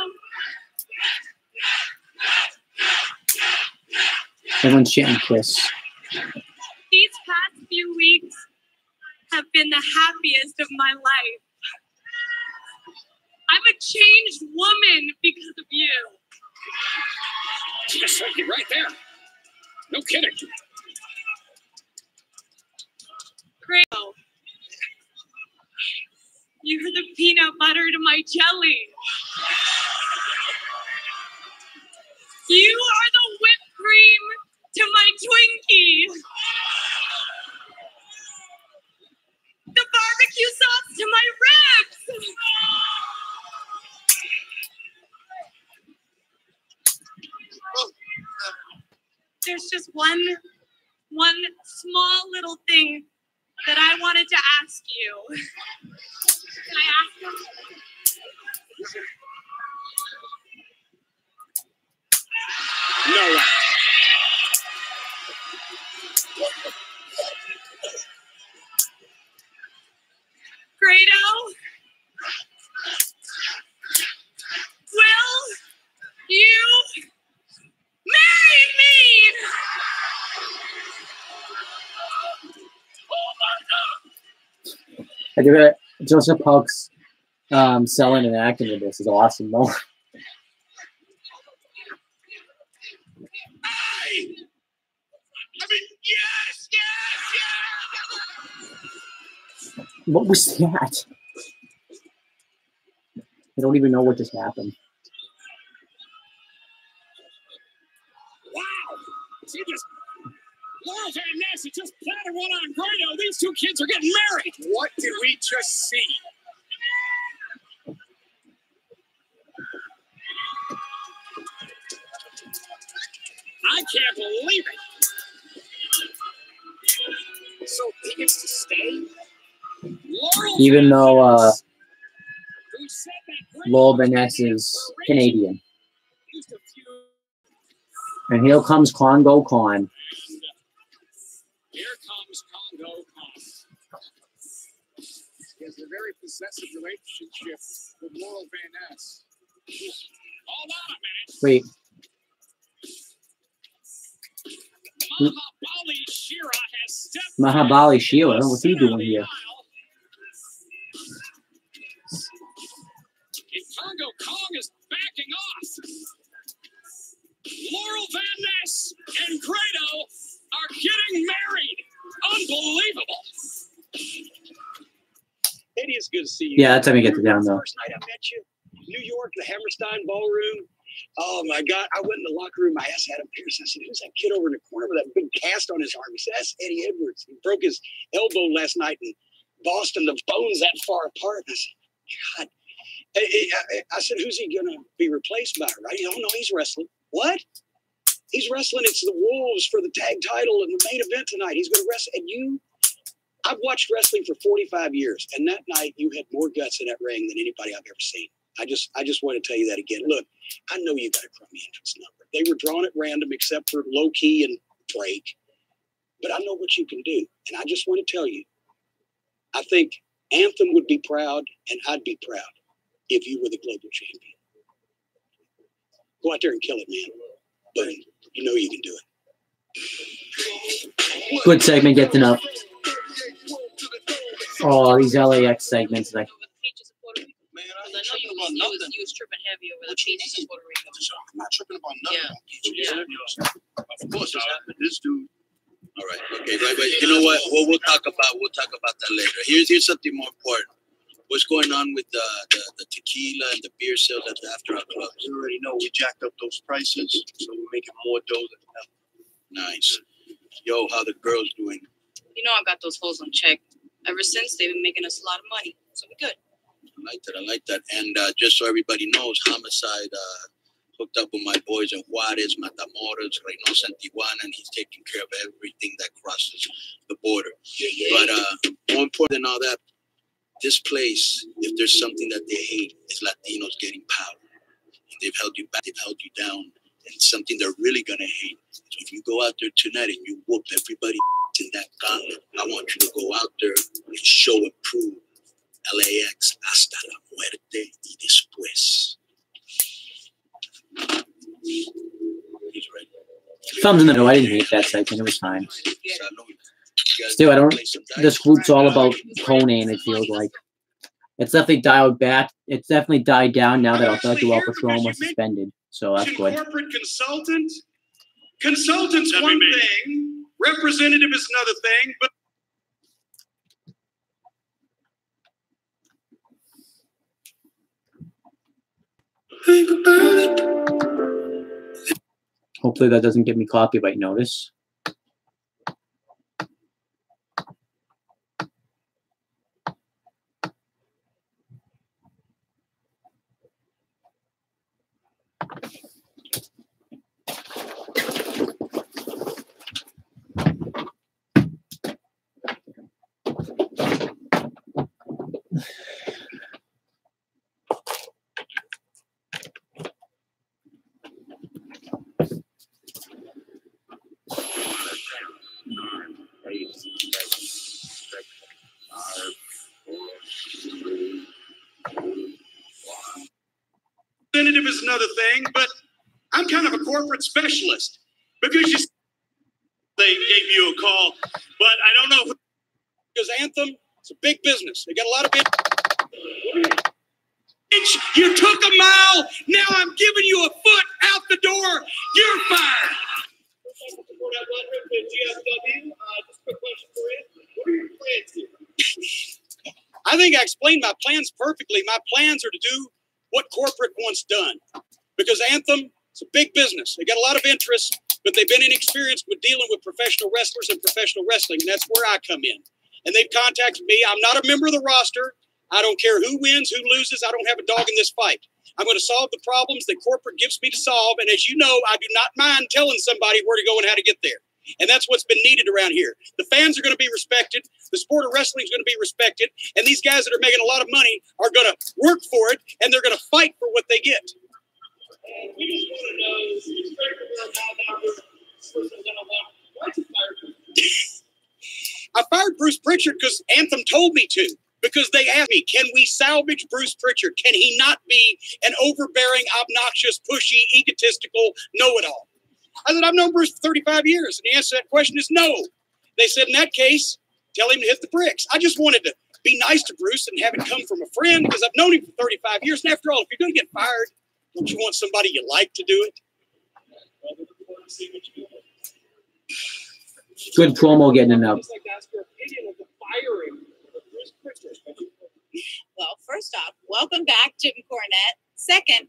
Everyone's chanting Kiss. These past few weeks have been the happiest of my life. I'm a changed woman because of you. Yes, right there. No kidding. Grado. You're the peanut butter to my jelly. You are the whipped cream to my Twinkie. The barbecue sauce to my ribs. There's just one small little thing that I wanted to ask you. Can I ask him? No way. Grado? Will you marry me? Oh my God! I do it. Joseph Puck's selling and acting in this is awesome, though. I mean, yes. What was that? I don't even know what just happened. Wow. See this? Laurel Van Ness just planted one on Grado. These two kids are getting married. What did we just see? I can't believe it. So he gets to stay? Even though Laurel Van Ness is Canadian. And here comes Congo Con. Here comes Congo Con. very possessive relationship with Laurel Van Ness. Hold on a minute. Wait. Mahabali Shira has stepped Mahabali Shira? What's he doing here? and Congo Kong is backing off. Laurel Van Ness and Grado are getting married. Unbelievable. Eddie, it's good to see you. Yeah, that's how we get to down though. First night I met you, New York, the Hammerstein Ballroom. Oh my God! I went in the locker room. I asked Adam Pearce. I said, "Who's that kid over in the corner with that big cast on his arm?" He said, "That's Eddie Edwards. He broke his elbow last night in Boston. The bone's that far apart." And I said, "God." I said, "Who's he gonna be replaced by?" Right? Oh no, he's wrestling. What? He's wrestling. It's the Wolves for the tag title and the main event tonight. He's going to wrestle. And you, I've watched wrestling for 45 years, and that night you had more guts in that ring than anybody I've ever seen. I just want to tell you that again. Look, I know you got a crummy entrance number. They were drawn at random except for Low Key and Drake, but I know what you can do. And I just want to tell you, I think Anthem would be proud, and I'd be proud if you were the global champion. Go out there and kill it, man. But you know you can do it. Good segment, getting up. Oh, these LAX segments, like. Man, I ain't tripping about nothing. You was tripping heavy over the peaches in Puerto Rico. I'm not tripping about nothing. Yeah. Of course, this dude. All right. Okay. Right. You know what? We'll talk about that later. Here's something more important. What's going on with the tequila and the beer sales at the after our clubs? You already know we jacked up those prices, so we're making more dough than ever. Nice. Yo, how the girls doing? You know I got those hoes on check. Ever since, they've been making us a lot of money, so we're good. I like that. And just so everybody knows, Homicide hooked up with my boys in Juarez, Matamoros, Reynosa, and Tijuana, and he's taking care of everything that crosses the border. But more important than all that, this place, if there's something that they hate, is Latinos getting power. And they've held you back, they've held you down, and something they're really going to hate. So if you go out there tonight and you whoop everybody in that gauntlet, I want you to go out there and show and prove LAX hasta la muerte y después. He's right. Thumbs in the no, I didn't hate that segment. It was fine. Still, I don't. This group's all about Conan. It feels like it's definitely dialed back. It's definitely died down now that Alberto El Patron was suspended. So that's good. Corporate consultant's one thing. Representative is another thing. But hopefully that doesn't give me copyright notice. representative is another thing, but I'm kind of a corporate specialist because they gave you a call, but I don't know because Anthem, it's a big business. They got a lot of you took a mile. Now I'm giving you a foot out the door. You're fired. G.F.W. Just a quick question for you. What are your plans here? I think I explained my plans perfectly. My plans are to do what corporate wants done. Because Anthem, it's a big business. They got a lot of interest, but they've been inexperienced with dealing with professional wrestlers and professional wrestling. And that's where I come in. And they've contacted me. I'm not a member of the roster. I don't care who wins, who loses. I don't have a dog in this fight. I'm going to solve the problems that corporate gives me to solve. And as you know, I do not mind telling somebody where to go and how to get there. And that's what's been needed around here. The fans are going to be respected. The sport of wrestling is going to be respected. And these guys that are making a lot of money are going to work for it, and they're going to fight for what they get. We just want to know, I fired Bruce Pritchard because Anthem told me to. because they asked me, can we salvage Bruce Pritchard? Can he not be an overbearing, obnoxious, pushy, egotistical know-it-all? I said, I've known Bruce for 35 years. And the answer to that question is no. They said, in that case, tell him to hit the bricks. I just wanted to be nice to Bruce and have it come from a friend because I've known him for 35 years. And after all, if you're going to get fired, don't you want somebody you like to do it? Good promo getting enough. Well, first off, welcome back, Jim Cornette. Second,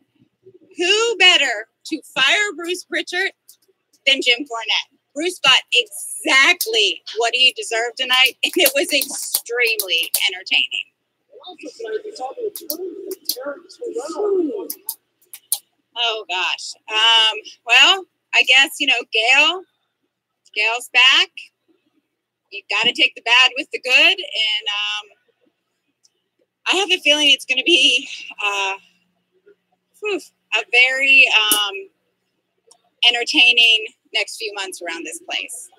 who better to fire Bruce Pritchard than Jim Cornette? Bruce got exactly what he deserved tonight, and it was extremely entertaining. Oh, gosh. Well, I guess, you know, Gail's back. You got to take the bad with the good, and I have a feeling it's going to be a very entertaining next few months around this place.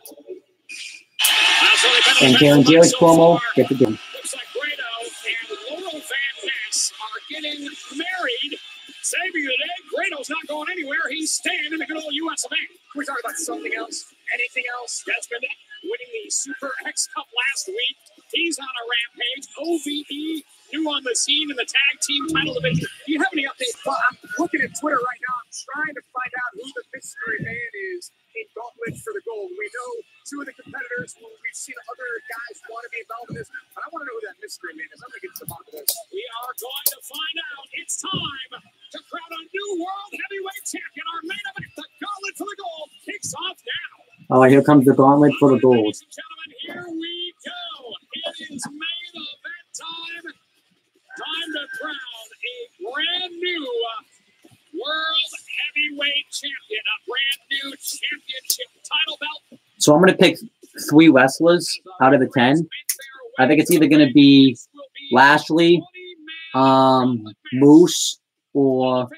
And Jerry's promo, get the game. Looks like Grado and Laurel Van Ness are getting married. Saving the day, Grado's not going anywhere. He's staying in the good old US of A. Can we talk about something else? Anything else? Desmond winning the Super X Cup last week. He's on a rampage. OVE new on the scene in the tag team title division. Do you have any updates? Well, I'm looking at Twitter right now. I'm trying to find out who the mystery man is in Gauntlet for the Gold. We know two of the competitors. We've seen other guys want to be involved in this, but I want to know who that mystery man is. I'm going to get to the bottom of this. We are going to find out. It's time to crown a new world heavyweight champion. Our main event, the Gauntlet for the Gold, kicks off now. Oh, here comes the Gauntlet for the Gold. Ladies and gentlemen, here we go. It is main event time. Time to crown a brand new world heavyweight champion, a brand new championship title belt. So I'm going to pick 3 wrestlers out of the 10. I think it's either going to be Lashley, Moose, or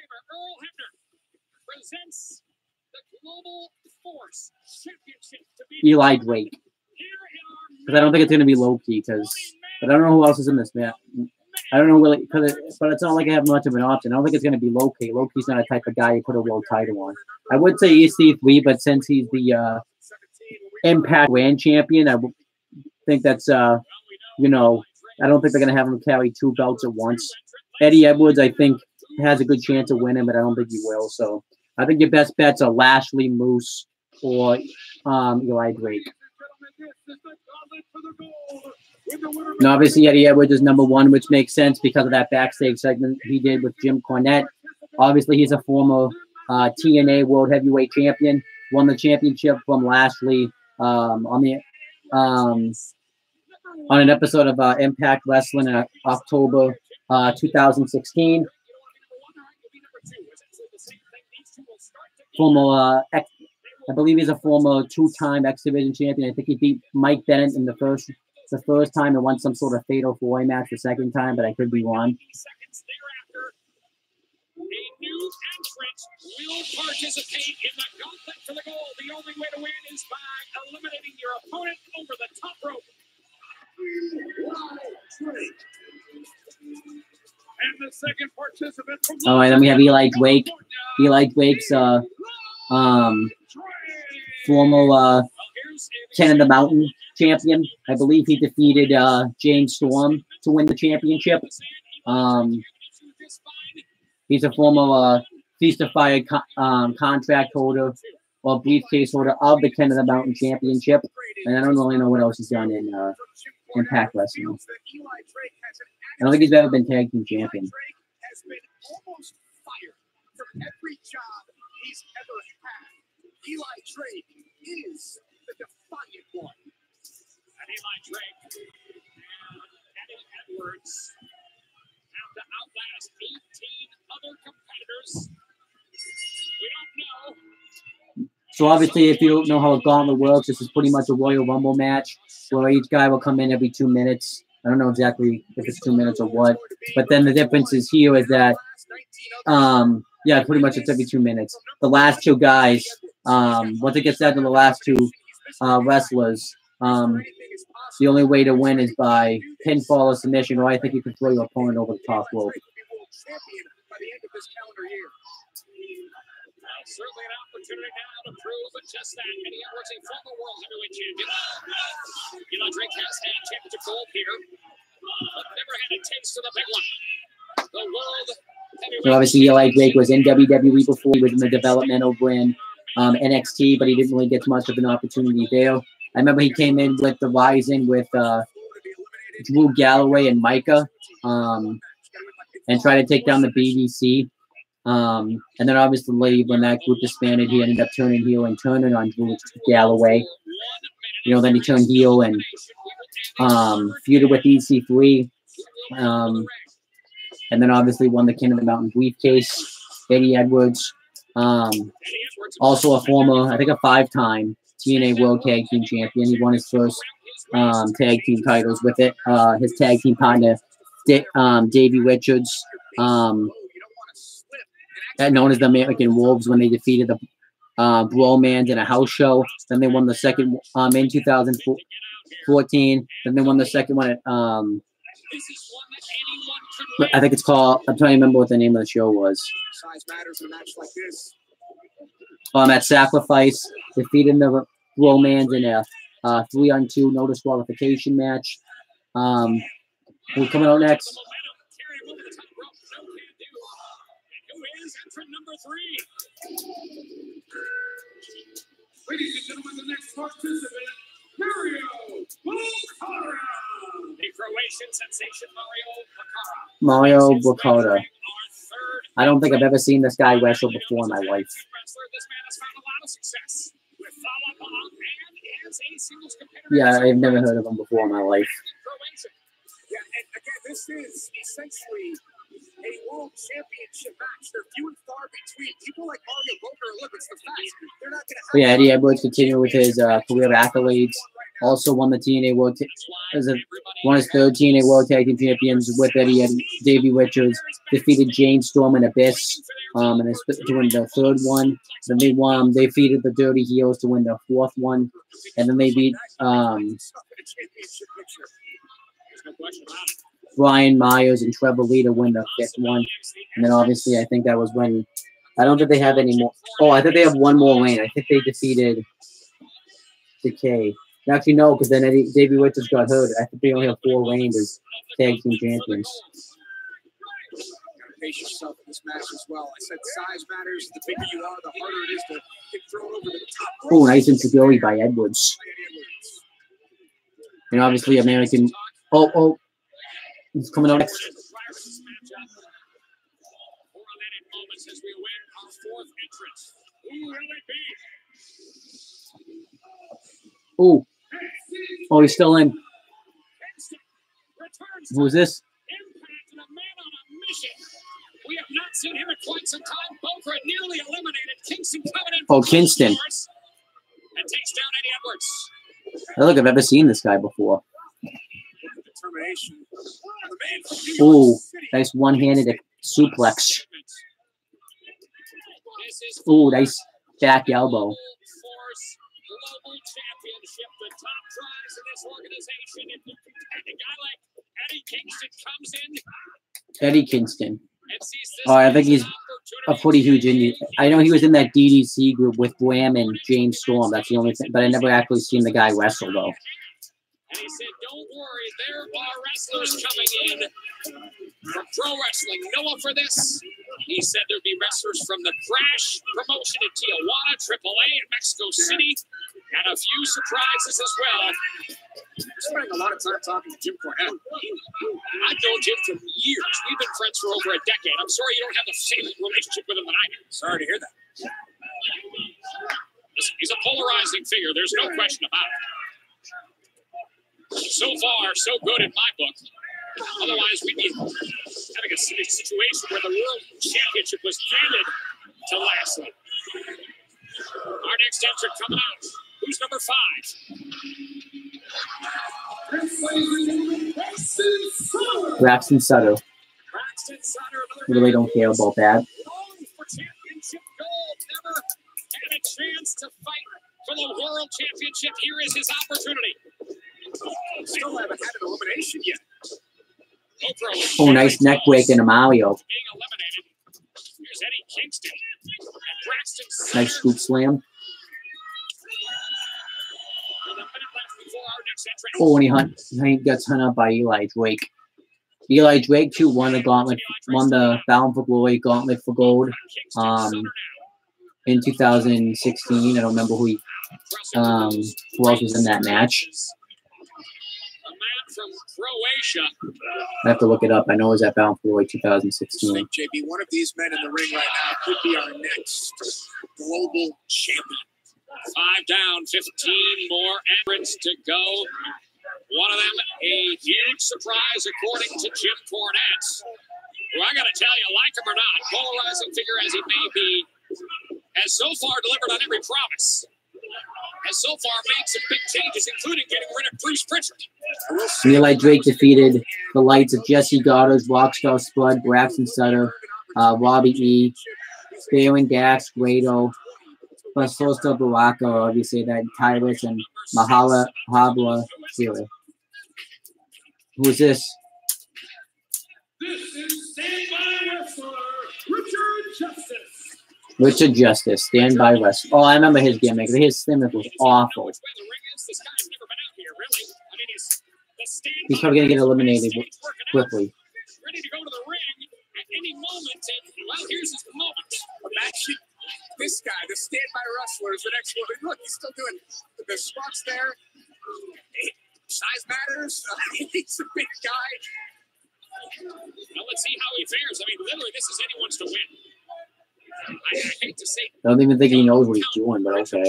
Eli Drake. Because I don't think it's going to be Loki. But I don't know who else is in this match. I don't know really, but it's not like I have much of an option. I don't think it's going to be Loki. Loki's not a type of guy you put a world title on. I would say EC3, but since he's the Impact Grand Champion, I think that's, you know, I don't think they're going to have him carry 2 belts at once. Eddie Edwards, I think, has a good chance of winning, but I don't think he will. So I think your best bets are Lashley, Moose, or Eli Drake. And obviously, Eddie Edwards is #1, which makes sense because of that backstage segment he did with Jim Cornette. Obviously, he's a former TNA World Heavyweight Champion. Won the championship from Lashley on an episode of Impact Wrestling in October 2016. Former, I believe he's a former 2-time X Division champion. I think he beat Mike Bennett in the first time and won some sort of fatal 4-way match the second time, but I could be wrong. A new entrant will participate in the Gauntlet for the Gold. The only way to win is by eliminating your opponent over the top rope. And the second participant from and then we have Eli Drake. Eli Drake's former Ken of the Mountain champion. I believe he defeated James Storm to win the championship. He's a former Feast of Fire contract holder or briefcase holder of the Ken of the Mountain Championship. And I don't really know what else he's done in Impact Wrestling. I don't think he's ever been tag team champion. Has been almost fired from every job he's ever had. Eli Drake is the defiant one. And Eli Drake and Eddie Edwards have to outlast 18 other competitors. We don't know. So obviously, if you don't know how a gauntlet works, this is pretty much a Royal Rumble match where each guy will come in every 2 minutes. I don't know exactly if it's 2 minutes or what, but then the difference is here is that, yeah, pretty much it's every 2 minutes. The last 2 guys, once it gets down to the last 2 wrestlers, the only way to win is by pinfall or submission, or I think you can throw your opponent over the top rope. Certainly an opportunity now to prove just that. Eddie Edwards, a former world heavyweight champion. Drake has had championship gold here, but never had a taste of the big one. The world heavyweight. So obviously, Eli Drake was in WWE before. He was in the developmental brand NXT, but he didn't really get much of an opportunity there. I remember he came in with the Rising with Drew Galloway and Micah, and tried to take down the BBC. And then obviously when that group disbanded, he ended up turning heel and turning on Drew Galloway. Then he turned heel and feuded with EC3. And then obviously won the King of the Mountain briefcase. Eddie Edwards, also a former, I think a 5-time TNA World Tag Team Champion. He won his first tag team titles with it. His tag team partner, Davey Richards, known as the American Wolves, when they defeated the Bromans in a house show. Then they won the second in 2014. Then they won the second one at I think it's called, I'm trying to remember what the name of the show was. At Sacrifice, defeating the Bromans in a 3-on-2 no disqualification match. Who's coming out next? Number 3. Ladies and gentlemen, the next participant, Mario Bukara. The Croatian sensation, Mario Bukara. I don't think I've ever seen this guy wrestle before in my life. This man has found a lot of success with follow-up and as a singles competitor. Yeah, I've never heard of him before in my life. Yeah, and again, this is essentially a world championship match. They're few and far between. People like Mario Bukara, look, it's the facts. They're not going to have. Yeah, Eddie Edwards continued with his career accolades. Also won the TNA World, won his 3rd TNA World Tag Team Champions with Eddie and Davey Richards. Defeated Jane Storm and Abyss, and to win the 3rd one. Then they won. They defeated the Dirty Heels to win the 4th one, and then they beat Brian Myers and Trevor Lee to win the 5th one. And then obviously I think that was when, I don't think they have any more. Oh, I think they have one more reign. I think they defeated Decay. Actually, no, because then Davey Richards got hurt. I think they only have 4 reigns as tag team champions. Pace yourself in this match as well. I said size matters. The bigger you are, the harder it is to get thrown over the top. Oh, nice insecurity by Edwards. And obviously American. Oh. He's coming out next. Oh, he's still in. Who is this? We have not seen him in quite some time. Bokra nearly eliminated. Kingston coming in. Oh, Kingston. And takes down Eddie Edwards. I don't think I've ever seen this guy before. Oh, nice one-handed suplex. Oh, nice back elbow. Eddie Kingston. Oh, I think he's a pretty huge indie. I know he was in that DDC group with Graham and James Storm. That's the only thing. But I never actually seen the guy wrestle, though. And he said, don't worry, there are wrestlers coming in from pro wrestling. Noah for this. He said there'd be wrestlers from the Crash promotion in Tijuana, AAA in Mexico City, and a few surprises as well. I'm spending a lot of time talking to Jim Cornette. I've known Jim for years. We've been friends for over a decade. I'm sorry you don't have the same relationship with him that I do. Sorry to hear that. Listen, he's a polarizing figure. There's no question about it. So far, so good in my book. Otherwise, we'd be having a situation where the World Championship was handed to Lashley. Our next entrant coming out. Who's number 5? Braxton Sutter. I really don't care about that. For championship gold, never had a chance to fight for the World Championship. Here is his opportunity. Still haven't had an elimination yet. Oh, nice neck break into Mario. Being eliminated. Here's Eddie Kingston. And Braxton Nice scoop slam. with a minute left before our next entrance. Oh, and he gets hung up by Eli Drake. Eli Drake too won the gauntlet, won the Bound for Glory Gauntlet for Gold. In 2016, I don't remember who else was in that match. A man from Croatia. I have to look it up. I know it was at Bound for Glory 2016. JB, one of these men in the ring right now could be our next global champion. 5 down, 15 more entrants to go. One of them, a huge surprise, according to Jim Cornette. Well, I got to tell you, like him or not, polarizing figure as he may be, has so far delivered on every promise. Has so far made some big changes, including getting rid of Bruce Pritchard. Eli Drake defeated the lights of Jesse Goddard, Rockstar Spud, Braxton Sutter, Robbie E., Baron Dax, Guido, Basosta Baraka, obviously that Tyrus, and Mahala Habla Sira. Who's this? This is Standby Wrestler, Richard Justice. Richard Justice, Standby Wrestler. Oh, I remember his gimmick. His gimmick was awful. He's probably going to get eliminated quickly. Ready to go to the ring at any moment, and well, here's his moment. Imagine this guy, the Standby Wrestler, is the next one. Look, he's still doing the spots there. Size matters. He's a big guy. Now let's see how he fares. I mean, literally, this is anyone's to win. I hate to say. I don't even think he knows what he's doing, but okay.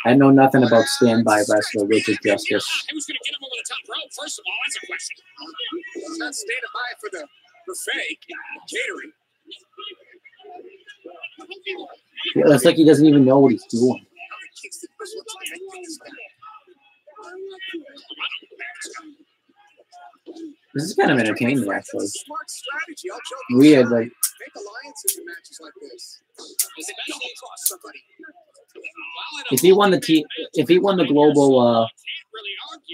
I know nothing about Standby Wrestler Richard Justice. Who's going to get him over the top rope? First of all, that's a question. He's not standing by for the buffet catering. It looks like he doesn't even know what he's doing. This is kind of entertaining, actually. Weird, like. If he won the global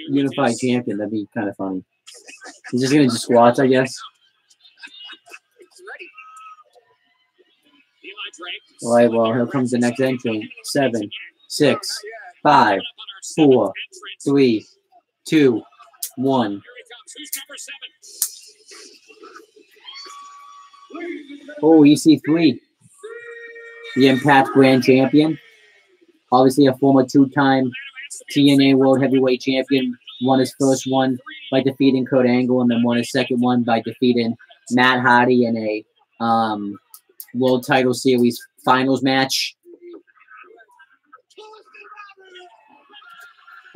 unified champion, that'd be kind of funny. He's just gonna just watch, I guess. All right, well, here comes the next entrant. 7, 6, 5, 4, 3, 2, 1. Oh, EC3, the Impact Grand Champion. Obviously, a former 2-time TNA World Heavyweight Champion. Won his first one by defeating Kurt Angle, and then won his second one by defeating Matt Hardy in a World Title Series Finals match.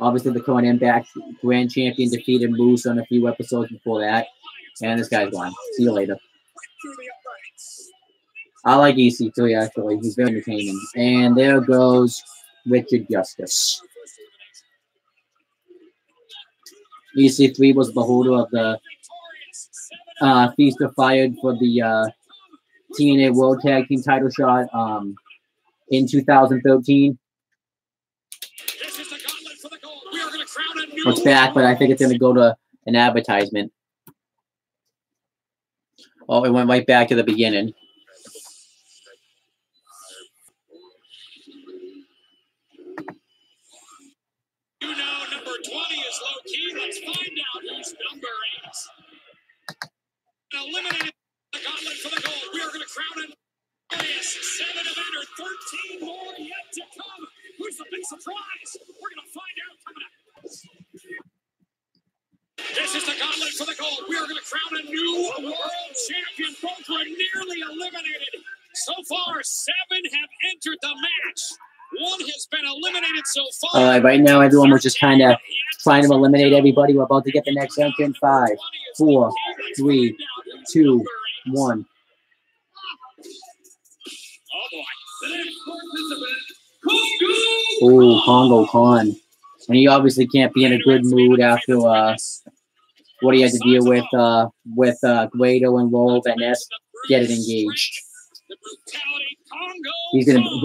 Obviously, the current Impact Grand Champion defeated Moose on a few episodes before that. And this guy's gone. See you later. I like EC3, actually. He's very entertaining. And there goes Richard Justice. EC3 was the holder of the Feast of Fire for the TNA World Tag Team title shot in 2013. It's back, but I think it's going to go to an advertisement. Oh, it went right back to the beginning. You know, number 20 is low key. Let's find out whose number is. Eliminated the gauntlet for the gold. We are going to crown it. 7 have entered, 13 more yet to come. Who's the big surprise? We're going to find out coming up. This is the gauntlet for the gold. We are going to crown a new world champion. Both were nearly eliminated. So far, 7 have entered the match. 1 has been eliminated so far. All right, right now everyone was just kind of trying to eliminate everybody. We're about to get the next entrant. 5, 4, 3, 2, 1. Oh, Congo Khan. And he obviously can't be in a good mood after what he had to deal with Guido and Lowell Van Ness getting engaged.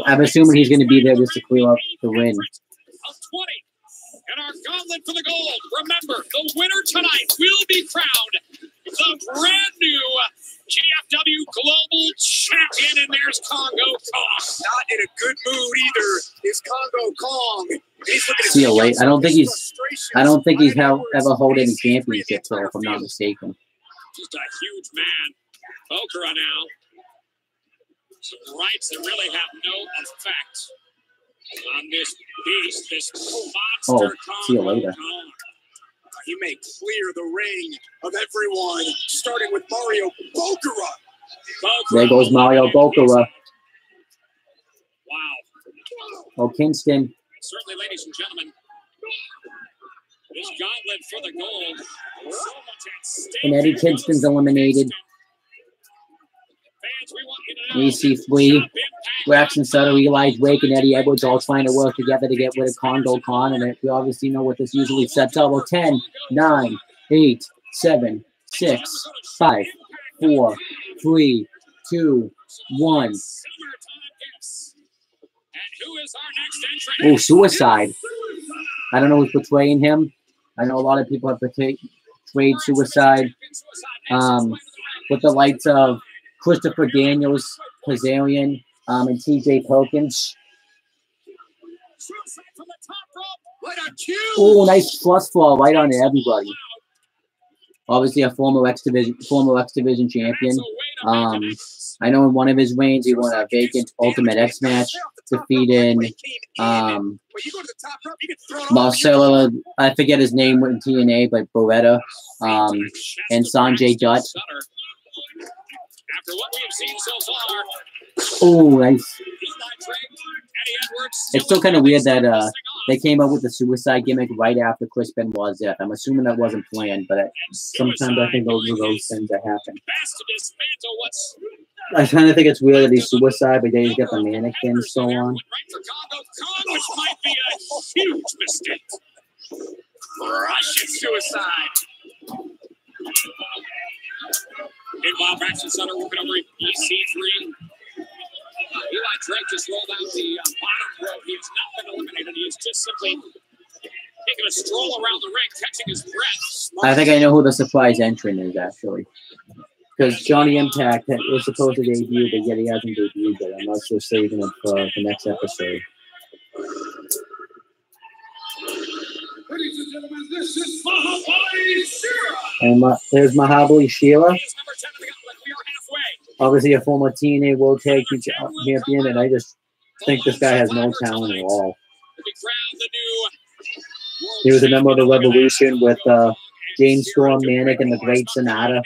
I'm assuming he's gonna be there just to clear up the win. And our gauntlet for the gold. Remember, the winner tonight will be crowned the brand new G.F.W. Global Champion. And there's Congo Kong. Not in a good mood either. Is Congo Kong. He's looking at See you late. I don't think he's ever hold any championships, though, if I'm not mistaken. Just a huge man. Okra now. Some rights that really have no effect on this beast, this monster. Oh, see you later. He may clear the ring of everyone, starting with Mario Bokura. There goes Mario Bokura. Wow. Oh, Kingston. Certainly, ladies and gentlemen, this gauntlet for the gold. So much at stake. And Eddie Kingston's eliminated. EC3, Braxton Sutter, Eli Drake, and Eddie Edwards all trying to work together to get rid of Congo Khan. And we obviously know what this usually sets up. Well, 10, 9, 8, 7, 6, 5, 4, 3, 2, 1. Oh, Suicide. I don't know who's portraying him. I know a lot of people have portrayed Suicide with the lights of Christopher Daniels, Kazarian, and TJ Perkins. Oh, nice thrust fall right on everybody. Obviously, a former X Division champion. I know in one of his reigns, he won a vacant Ultimate X match, defeating Marcelo. I forget his name in TNA, but Beretta, and Sanjay Dutt. After what we have seen so far. Oh, nice. It's still kind of weird that they came up with the Suicide gimmick right after Chris Benoit's death. I'm assuming that wasn't planned, but sometimes I think those are those things that happen. I kind of think it's weird that he's Suicide, but then he's got the mannequin and so on. Which might be a huge mistake. Russian Suicide. Meanwhile, Braxton Sutter working over EC3. Eli Drake just rolled out the bottom rope. He has not been eliminated. He is just simply taking a stroll around the ring, catching his breath. I think I know who the surprise entrant is, actually. Because Johnny Impact was supposed to debut, but yet he hasn't debuted yet. I'm also saving it for the next episode. Ladies and gentlemen, this is Mahabali Shira. And there's Mahabali Shira. Obviously a former TNA World Tag Team Champion, and I just think this guy has no talent at all. He was a member of the Revolution with James Storm, Manic, and the Great Sonata.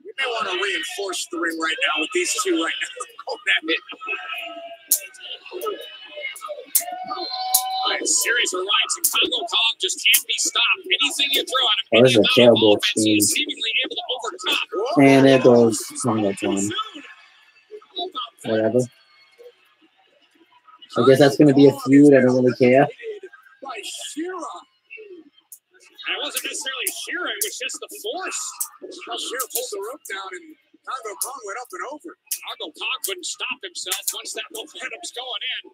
We may want to reinforce the ring right now with these two right now. Series of rights, and Congo Kong just can't be stopped. Anything you throw at him, this is a terrible team. And there goes Congo Kong. Whatever. I guess that's going to be a feud. I don't really care. And it wasn't necessarily Shira, it was just the force. Well, Shira pulled the rope down and Congo Kong went up and over. Congo Kong couldn't stop himself once that momentum's going in.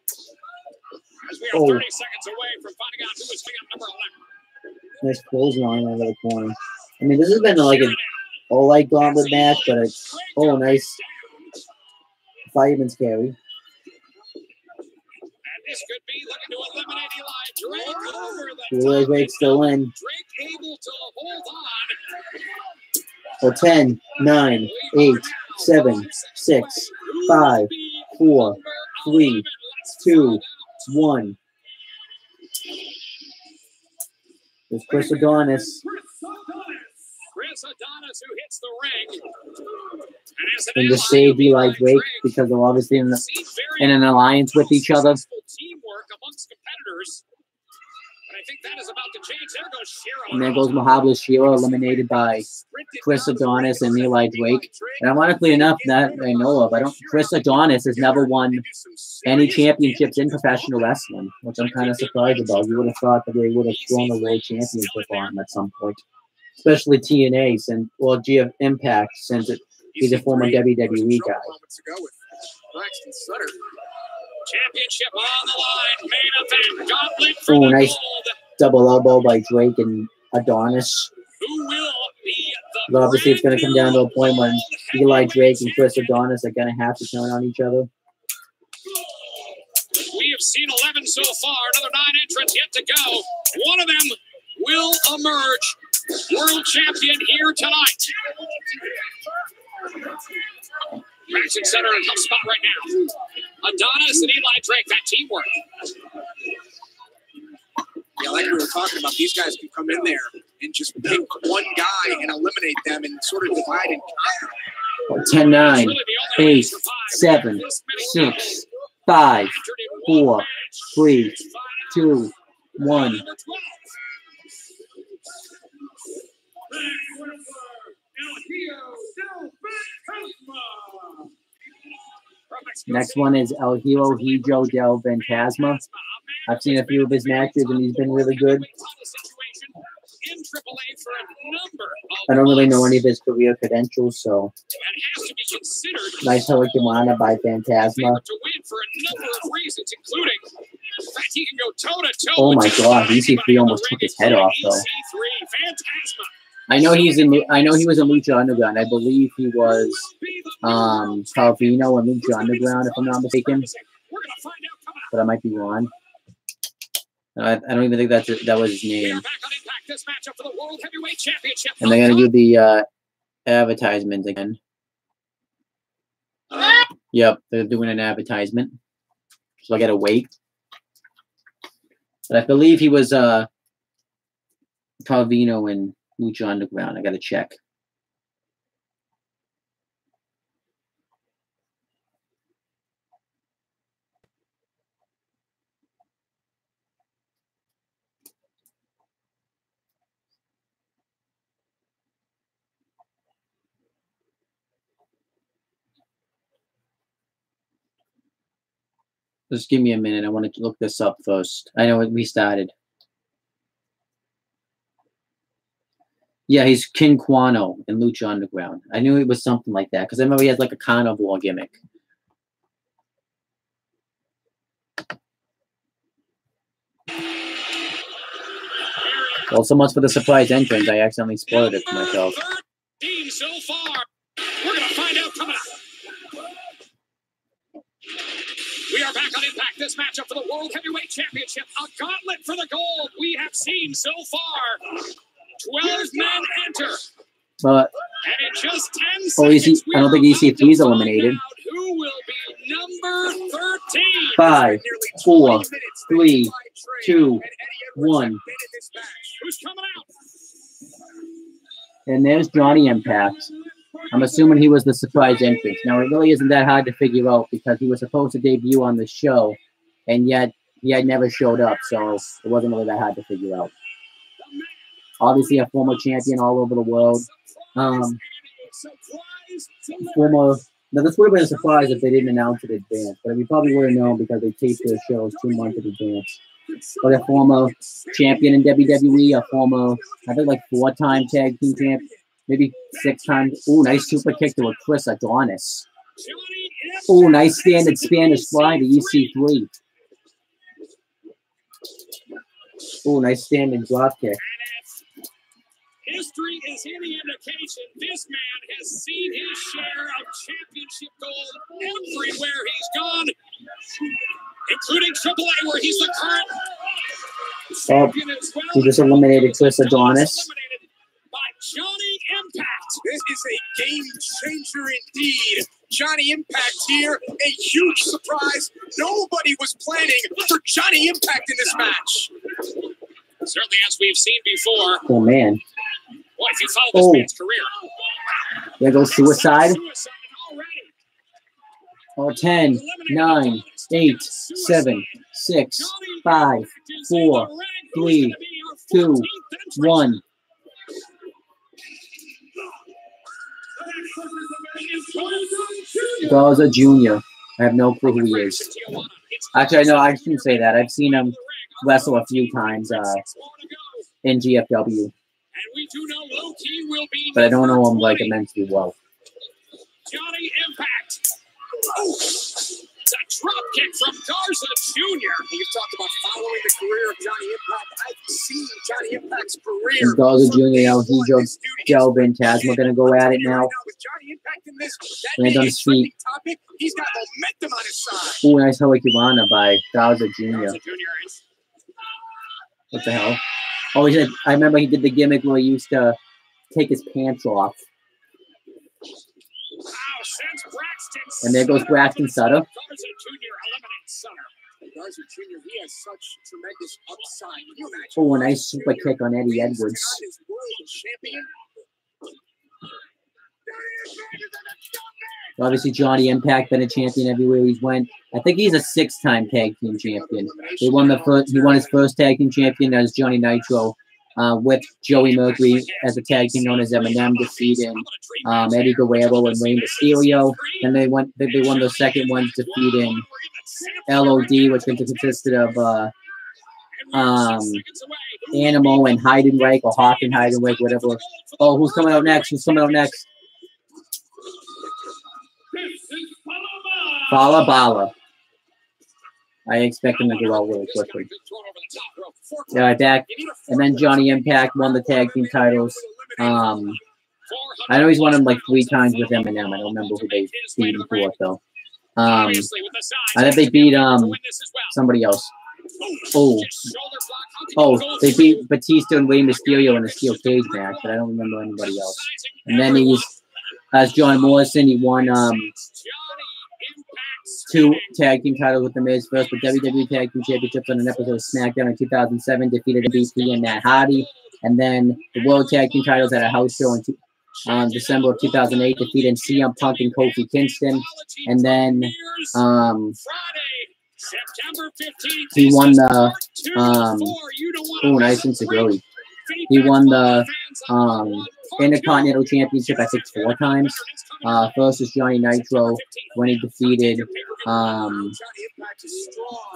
As we are 30 seconds away from finding out who is picking up number 11. Nice clothesline over the corner. I mean, this has been like an all-light gauntlet match, but it's nice fireman's carry. And this could be looking to eliminate Eli Drake over the Eli Drake's still in. Drake able to hold on. For 10, 9, 8, 7, 6, 5, 4, 3, 2, 1. There's Chris Adonis. Chris Adonis who hits the ring. And to save Eli Drake because they're obviously in an alliance with each other. Teamwork amongst competitors. And I think that is about to change. There goes Shira. And there goes Mahabali Shira, eliminated by Chris Adonis and Eli Drake. And ironically enough, that I know of, Chris Adonis has never won any championships in professional wrestling, which I'm kind of surprised about. You would have thought that they would have thrown a world championship on him at some point, especially TNA or GF Impact, since he's a former WWE guy. Braxton Sutter. Championship on the line, main event, gauntlet for the nice gold. double elbow by Drake and Adonis. Who will be the But obviously, it's going to come down to a point when Eli Drake and Chris Adonis are going to have to turn on each other. We have seen 11 so far. Another 9 entrants yet to go. One of them will emerge world champion here tonight. Jackson Center in a tough spot right now. Adonis and Eli Drake, that teamwork. Yeah, like we were talking about, these guys can come in there and just pick one guy and eliminate them and sort of divide and conquer. 10, 9, 8, 7, 6, 5, 4, 3, 2, 1. Next one is El Hijo del Fantasma. I've seen a few of his matches, and he's been really good. I don't really know any of his career credentials, so nice Hurricanrana by Phantasma. Oh my God, EC3 almost took his head off though. I know he was in Lucha Underground. I believe he was Calvino in Lucha Underground, if I'm not mistaken. But I might be wrong. I don't even think that was his name. And they're gonna do the advertisement again. Yep, they're doing an advertisement. So I gotta wait. But I believe he was Calvino in Lucha Underground. I gotta check. Just give me a minute. I want to look this up first. I know we started. Yeah, he's King Quano in Lucha Underground. I knew it was something like that because I remember he had like a carnivore gimmick. Well, so much for the surprise entrance. I accidentally spoiled it for myself. So far, we're gonna find out coming up. We are back on Impact. This matchup for the World Heavyweight Championship. A gauntlet for the gold. We have seen so far 12 men enter. But and in just 10 seconds, I don't think EC3 is eliminated. Who will be number 13? 5, 4, 3, 2, 1. Who's coming out? And there's Johnny Impact. I'm assuming he was the surprise entrance. Now, it really isn't that hard to figure out because he was supposed to debut on the show, and yet he had never showed up, so it wasn't really that hard to figure out. Obviously, a former champion all over the world. Now, this would have been a surprise if they didn't announce it in advance, but we probably would have known because they taped their shows 2 months in advance. But a former champion in WWE, a former, I think, like 4-time tag team champ, maybe 6 times. Ooh, nice super kick to a Chris Adonis. Ooh, nice standard Spanish fly to EC3. Ooh, nice standing drop kick. History is any indication. This man has seen his share of championship gold everywhere he's gone, including AAA, where he's the current champion as well. He just eliminated Chris Adonis. By Johnny Impact. This is a game changer indeed. Johnny Impact here, a huge surprise. Nobody was planning for Johnny Impact in this match. Certainly, as we've seen before. Oh, man. Boy, if you follow this man's career. There goes suicide. Oh, 10, 9, 8, 7, 6, 5, 4, 3, 2, 1. Garza Jr. I have no clue who he is. Actually, no, I shouldn't say that. I've seen him wrestle a few times in G.F.W. But I don't know him like immensely well. Johnny Impact. It's a drop kick from Garza Jr. You've talked about following the career of Johnny Impact. I've seen Johnny Impact's career. And Garza Jr. now, G.F.W and Tazma going to go at it now. Lands on his feet. He's got momentum on his side. Ooh, nice Hurricanrana by Garza Jr. What the hell? Oh, he said, I remember he did the gimmick where he used to take his pants off. And there goes Braxton Sutter. Garza Jr., he has such tremendous upside. Can you imagine? Oh, a nice super kick on Eddie Edwards. Obviously, Johnny Impact been a champion everywhere he's went. I think he's a 6-time tag team champion. He won his first tag team champion as Johnny Nitro with Joey Mercury as a tag team known as Eminem, defeating Eddie Guerrero and Rey Mysterio. Then they won the second one, defeating LOD, which consisted of Animal and Heidenreich or Hawk and Heidenreich, whatever. Oh, who's coming out next? Who's coming out next? Bala Bala. I expect him to go out really quickly. Yeah, back. And then Johnny Impact won the tag team titles. I know he's won them like 3 times with Eminem. I don't remember who they beat him for, though. I think they beat somebody else. Oh, they beat Batista and Rey Mysterio in a steel cage match, but I don't remember anybody else. And then he's, as John Morrison, he won 2 tag team titles with The Miz. First, the WWE Tag Team Championships on an episode of SmackDown in 2007, defeated MVP and Matt Hardy. And then the World Tag Team titles at a house show in December of 2008, defeating CM Punk and Kofi Kingston. And then he won the nice insecurity. He won the Intercontinental Championship, I think, 4 times. First is Johnny Nitro when he defeated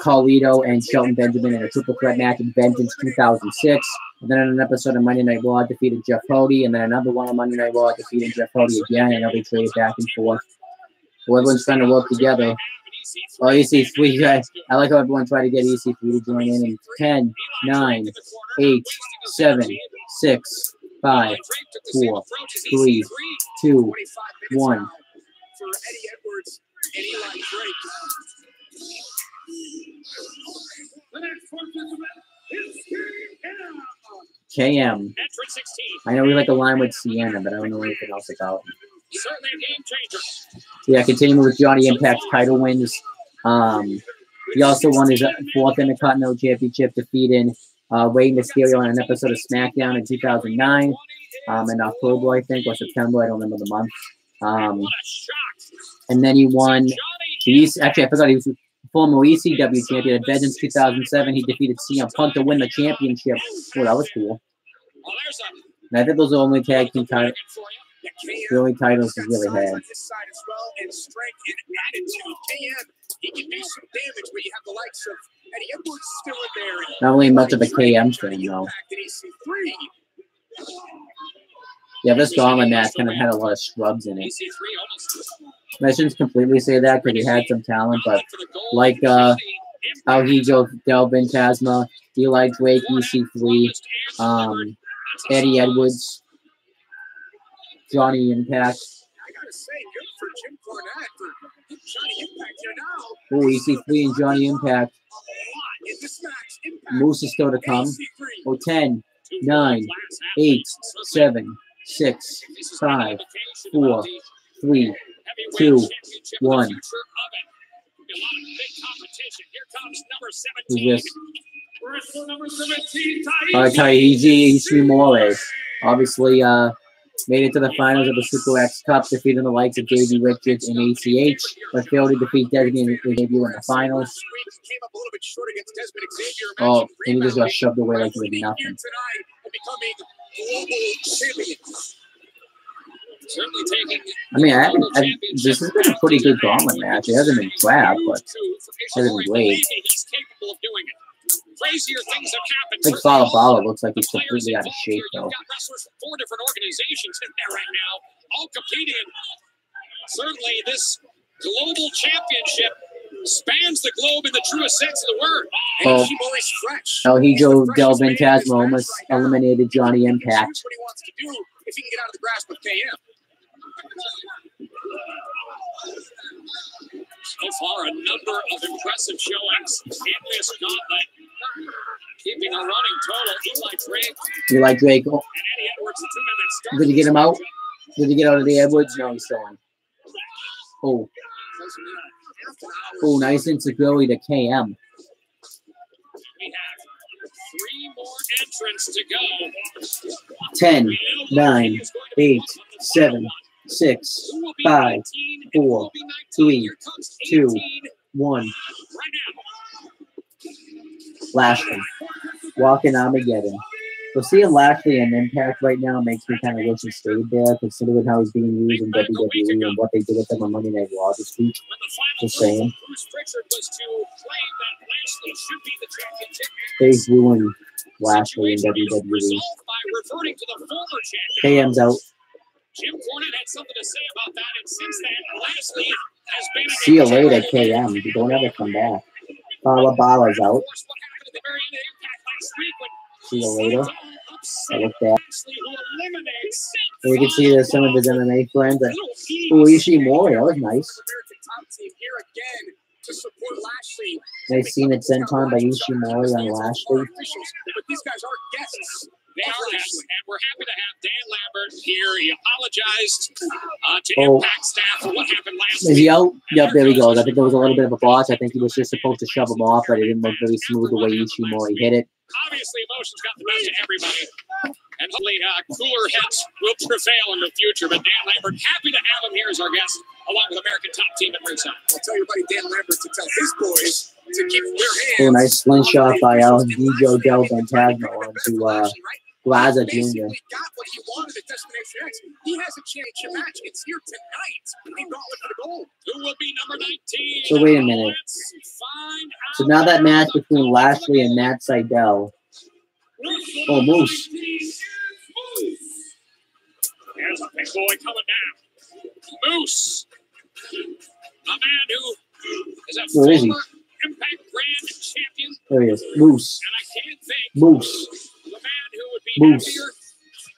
Carlito and Shelton Benjamin in a triple threat match in Vengeance 2006. And then in an episode of Monday Night Raw, defeated G.F.W. And then another one on Monday Night Raw, defeating G.F.W. again. And they traded back and forth. So everyone's trying to work together. Oh, EC3, I like how everyone tried to get EC3 to join in 10, 9, 8, 7, 6, 5, 4, 3, 2, 1. KM. I know we like a line with Sienna, but I don't know anything else about him. Yeah, continuing with Johnny Impact's title wins. He also won his 4th Intercontinental Championship, defeating Rey Mysterio on an episode of SmackDown in 2009, in October, I think, or September. I don't remember the month. And then he won actually, I forgot he was the former ECW champion at Vengeance 2007. He defeated CM Punk to win the championship. Oh, that was cool. And I think those are the only tag team titles. The only titles he really had. Not really much of a KM thing, though. Yeah, this Gauntlet match kind of had a lot of scrubs in it. I shouldn't completely say that because he had some talent, but like how he Delvin, Tazma, Eli Drake, EC3, Eddie Edwards, Johnny Impact. Oh, EC3 and Johnny Impact. Moose is still to come. Oh, 10, 9, 8, 7, 6, 5, 4, 3, 2, 1. Who's this? Taiji Ishimori. Obviously, made it to the finals of the Super X Cup, defeating the likes of J.D. Richards and ACH, but failed to defeat Desmond and debut in the finals. Oh, and he just got shoved away like he was nothing. I mean, this has been a pretty good Gauntlet match. It hasn't been crap, but it hasn't been great. I think Fala Bala looks like he's completely out of shape, though. Wrestlers from 4 different organizations in there right now, all competing. Certainly, this global championship spans the globe in the truest sense of the word. Oh, Ishimori's fresh. El Hijo del He's the freshest man in this Fantasma match almost right now. eliminated Johnny He can Impact. choose what he wants to do if he can get out of the grasp of KM. So far, a number of impressive showings in this gauntlet. Keeping a running total, Eli Drake. Oh, and Eddie Edwards, the two men that started did he get him out? this Did he get out of the Edwards? No, he's still on. Oh. Oh, nice insecurity to KM. We have 3 more entrants to go. 10, 9, 8, 7, 6, 5, 4, 3, 2, 1. Lashley. Walking Armageddon. We'll see a Lashley and Impact right now makes me kind of wish he stayed there, considering how he's being used in WWE and what they did with him on Monday Night Raw this week. Just saying. They ruined Lashley in WWE. KM's out. Jim Cornette had something to say about that, and since then, Lashley has been. See you later, KM. You don't ever come back. Bala's out. See you later. I look back. And you can see there's some of his MMA friends. Oh, Ishimori, that was nice. Nice scene at Senton by Ishimori on Lashley. But these guys aren't guests. They are guests, and we're happy to have Dan Lambert here. He apologized to Oh. Impact staff for what happened last Is week. he out? Yep, there he goes. I think there was a little bit of a botch. I think he was just supposed to shove him off, but it didn't look very smooth the way Ishimori hit it. Obviously, emotions got the best of everybody. And hopefully, cooler heads will prevail in the future. But Dan Lambert, happy to have him here as our guest, along with American Top Team at ringside. I'll tell your buddy Dan Lambert to tell his boys to keep their hands. Oh, nice slingshot by El Hijo del Fantasma onto Glaza Jr. Got what he wanted at Destination X. He has a championship match. It's here tonight. He gauntlet for the gold. Who will be number 19? So wait a minute. Let's find out. So now that match between Lashley and Matt Sydal. Oh, Moose. There's a big boy coming down. Moose. A man who is a Where is he? former Impact Grand Champion. There he is. Moose. And I can't think Moose. of a man who would be Moose. happier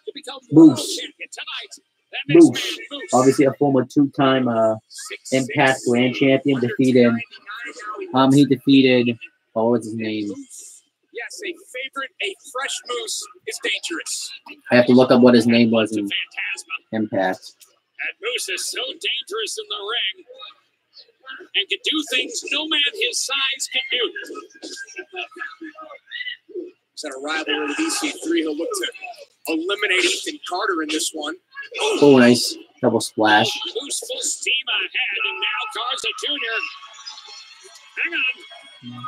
to become world Moose. champion tonight than this Moose. man, Moose. Obviously a former two-time Impact Grand Champion. Defeated. He defeated. Oh, what's his name? Yes, a favorite, a fresh moose is dangerous. I have to look up what his name was in Phantasma. Impact. And Moose is so dangerous in the ring and can do things no man his size can do. He's at a rivalry with EC3. He'll look to eliminate Ethan Carter in this one. Oh, nice double splash. Moose full steam ahead, and now Garza Jr. Hang on.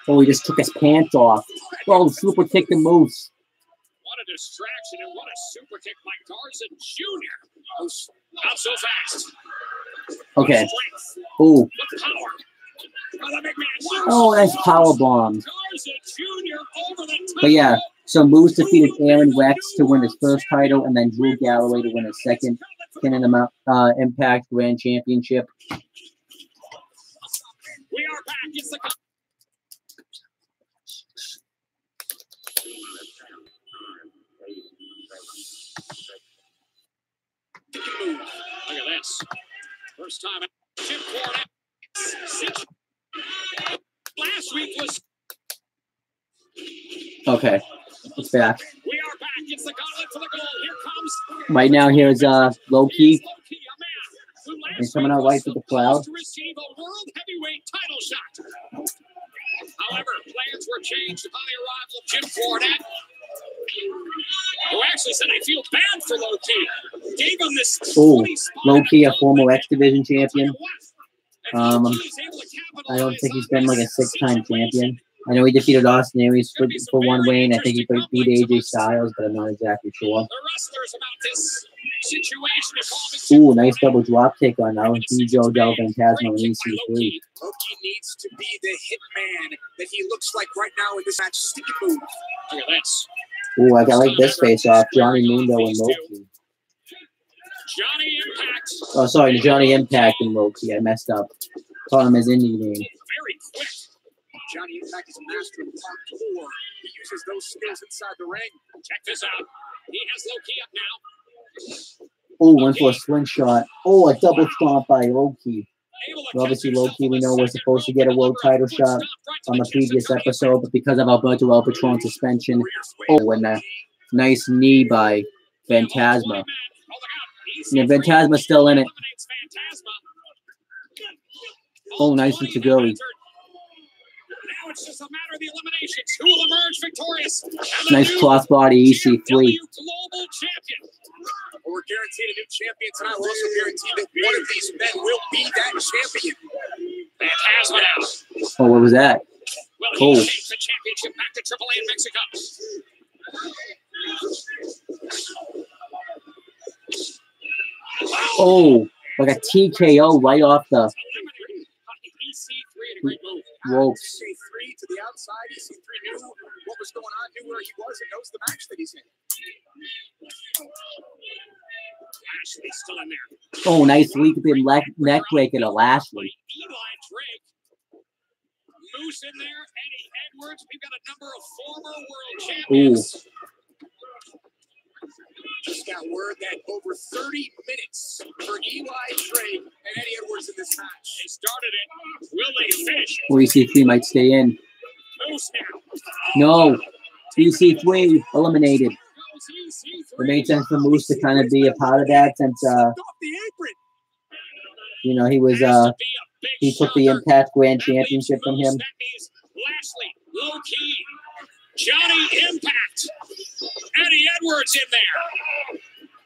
Oh, he just took his pants off. Oh, super kick the Moose. What a distraction and what a super kick by Garza Jr. Moose not so fast. Okay. Strength, Oh, the power. Oh, the big man. oh, nice power bomb. Garza Jr. over the top. But yeah, so Moose defeated Aaron Wex to win his first title, and then Drew Galloway to win his second, pinning him out Impact Grand Championship. We are back. It's the look at this. First time Jim Cornette. Last week was. Okay, it's back. We are back. It's the gauntlet for the goal. Here comes. Right now, here's Low Key. Who last He's coming week out was right to the crowd. supposed to receive a world heavyweight title shot. However, plans were changed upon the arrival of Jim Cornette, who actually said, "I feel bad for Low Key." Gave him this. Oh, Low Key, a former X Division champion. I don't think he's been like a 6-time champion. I know he defeated Austin Aries for one win. I think he beat AJ Styles, but I'm not exactly sure. The wrestlers about this situation. Ooh, nice double drop kick on El Hijo del Fantasma on EC3. Loki needs to be the hitman that he looks like right now in this match. Sticky move. Look at this. Ooh, I like this face off. Johnny Mundo and Loki. Johnny Impact. Oh, sorry, Johnny Impact and Loki. I messed up. Call him his indie name. Very quick. Johnny Impact is a master of parkour. He uses those skills inside the ring. Check this out. He has Loki up now. Oh, went for a slingshot. Oh, a double stomp by Loki. Obviously, Loki, we know, was supposed to get a world title shot on the previous episode, but because of Alberto El Patron's suspension, oh, and a nice knee by Phantasma. Yeah, Phantasma's still in it. Oh, nice and Taguri. Now it's just a matter of the eliminations. Who will emerge victorious? Nice crossbody EC3. Global champion. Well, we're guaranteed a new champion tonight. We're also guaranteed that one of these men will be that champion. Phantasma now. Oh, what was that? Well, he takes the championship back to AAA in Mexico. Oh, like a TKO right off the ropes. EC3 to the outside. EC3 knew what was going on, knew where he was, and knows the match that he's in. Lashley's still in there. Oh, nice leaping neck breaker to Lashley. Eli Drake. Moose in there. Eddie Edwards. We've got a number of former world champions. Ooh. Just got word that over 30 minutes for Eli Drake and Eddie Edwards in this match. They started it. Will they finish? Or EC3 might stay in. Moose now. No. EC3 eliminated. It made sense for Moose to kind of be a part of that since, you know, he was, he took the Impact Grand Championship from him. Lashley, low-key. Johnny Impact. Eddie Edwards in there.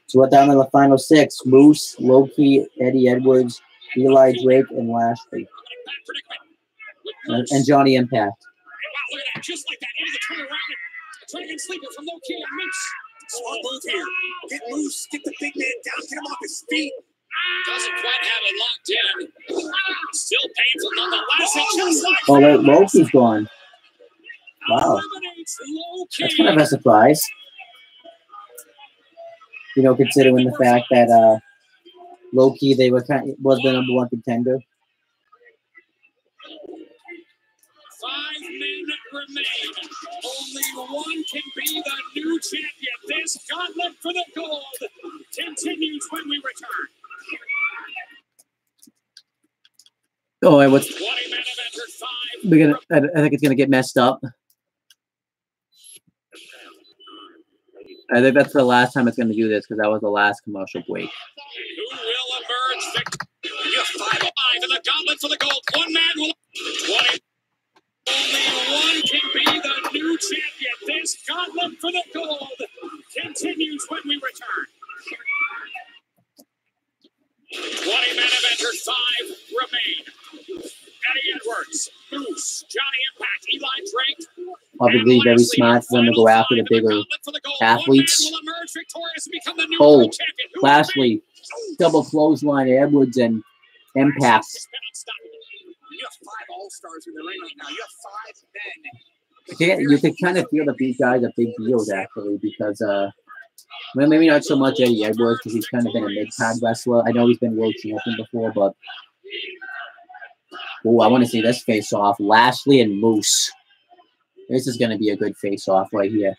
So we're down to the final six. Moose, Loki, Eddie Edwards, Eli Drake, and Lashley. And Johnny Impact. Wow, look at that. Just like that. Into the turnaround. Dragon Sleeper from Loki and Moose. Smart move here. Get Moose, get the big man down, get him off his feet. Doesn't quite have it locked in. Still painful nonetheless. Just like oh, wait, Loki's gone. Wow. That's kind of a surprise. You know, considering the fact that Loki, they were was the number one contender. 5 men remain. Only one can be the new champion. This gauntlet for the gold continues when we return. Oh, and what's 20 men have entered 5. we're gonna? I think it's gonna get messed up. I think that's the last time it's gonna do this because that was the last commercial break. Who will emerge victorious? You have 5 alive in the gauntlet for the gold. One man will. 20. Only one can be the new champion. This gauntlet for the gold continues when we return. 20 men have entered. 5 remain. Eddie Edwards, Moose, Johnny Impact, Eli Drake. Obviously, very smart for them to go after the bigger athletes. Oh, Lashley, double clothesline, Edwards and Impact. You have 5 all-stars in the ring right now. You have 5 men. Yeah, you can kind of feel that these guys are big deals, actually, because, well, maybe not so much Eddie Edwards, because he's kind of been a mid-card wrestler. I know he's been world champion before, but, oh, I want to see this face-off. Lashley and Moose. This is going to be a good face-off right here.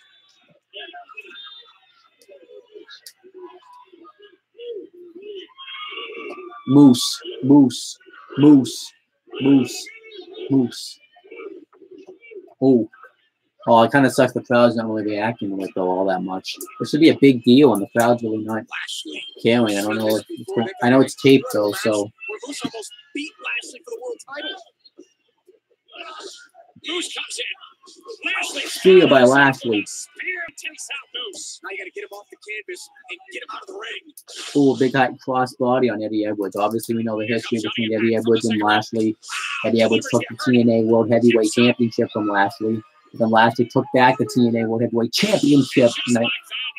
Moose, Moose, Moose, Moose, Moose. Oh, it kind of sucks the crowd's not really reacting to it, though, all that much. This should be a big deal, and the crowd's really not caring. I don't know. I know it's taped, though, so. Moose almost beat Lashley for the world title. Moose comes in. Lashley. Steal by Lashley. Spear takes out Moose. Now you got to get him off the canvas and get him out of the ring. Oh, big high cross body on Eddie Edwards. Obviously, we know the history between Eddie Edwards and Lashley. Eddie Edwards took the TNA World Heavyweight Championship from Lashley. Then Lashley took back the TNA World Heavyweight Championship.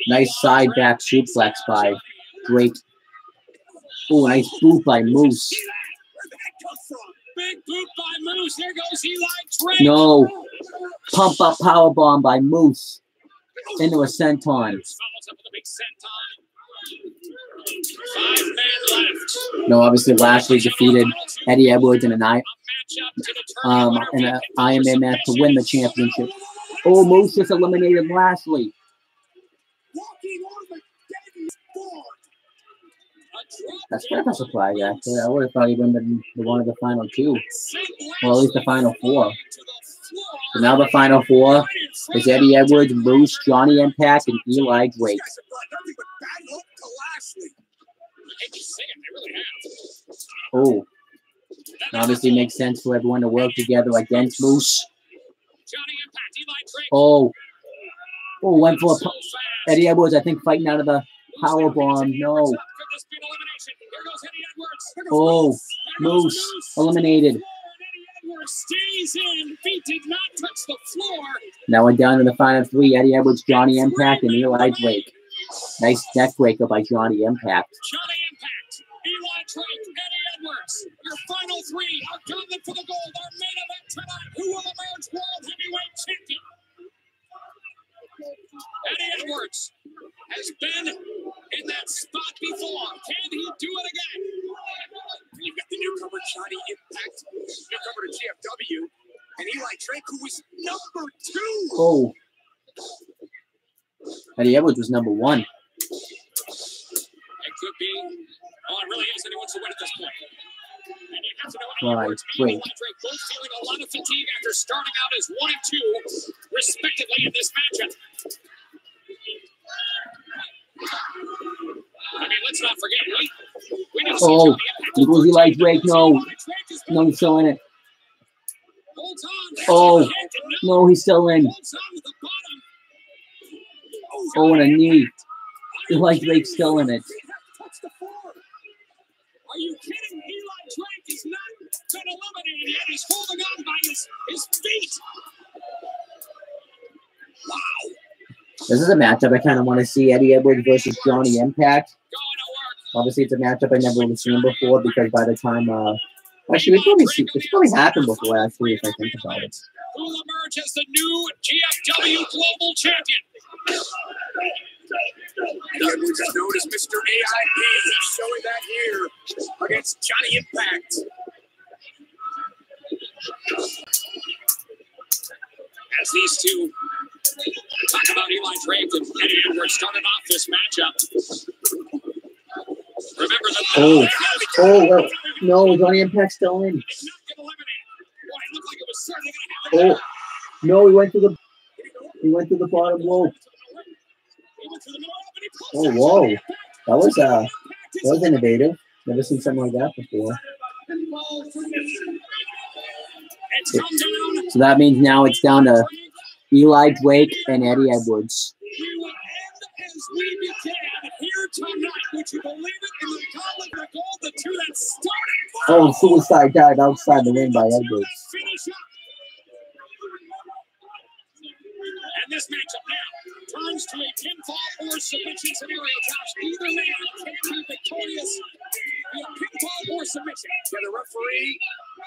Nice side back suplex by Drake. Oh, nice boot by Moose. Where'd that come from? Big boot by Moose. Here goes Eli Drake. No. Pump up powerbomb by Moose into a senton. Follows up with a big senton. 5 men left. No, obviously Lashley defeated Eddie Edwards in an Matchup to determine the winner an via Iron pinfall or Man match to win the submission. championship. Oh, Moose just eliminated Lashley. Walking on the dead board. That's kind of a surprise, actually. I would have thought he would have been one of the final 2. Or at least the final 4. So now the final 4 is Eddie Edwards, Moose, Johnny Impact, and Eli Drake. Oh, obviously makes sense for everyone to work together against Moose. Oh, went for Eddie Edwards, I think, fighting out of the power bomb. No. Oh, Moose eliminated. Now we're down to the final 3. Eddie Edwards, Johnny Impact, and Eli Drake. Nice neck breaker by Johnny Impact. Johnny Impact, Eli Drake, Eddie Edwards. Your final 3 are coming for the gold. Our main event tonight. Who will emerge world heavyweight champion? Eddie Edwards has been in that spot before. Can he do it again? You've got the newcomer Johnny Impact, newcomer to G.F.W, and Eli Drake, who was number 2. Oh. Eddie Edwards was number 1. It could be. Oh, it really is. And he wants to win at this point. And you have to know Eddie Edwards and Eli Drake both feeling a lot of fatigue after starting out as 1 and 2, respectively, in this matchup. I mean, let's not forget, we didn't see Johnny Impact. It was Eli Drake. No, he's still in it. Oh, no, he's still in. Oh, and a knee. Eli Drake's still in it. Are you kidding? Eli Drake is not been eliminated yet. He's holding on by his feet. Wow. This is a matchup I kind of want to see. Eddie Edwards versus Johnny Impact. Obviously, it's a matchup I've never really seen before because by the time, actually, it's probably happened before, actually, if I think about it. Who will emerge as the new G.F.W. Global Champion? Eddie Edwards is known as Mr. AIP. He's showing that here against Johnny Impact. As these two talk about Eli Drake and Eddie Edwards started off this matchup. Remember that. No, Johnny Impact's still in. Oh, no, he went to the bottom rope. Oh, whoa, that was innovative. Never seen something like that before. So that means now it's down to Eli Drake and Eddie Edwards. As we began here tonight, would you believe it? In the gauntlet for gold, the two that started. Oh, suicide dive outside the ring by Edwards. And this matchup now turns to a pinfall or submission scenario. Josh, either man can be victorious via pinfall or submission. Yeah, the referee,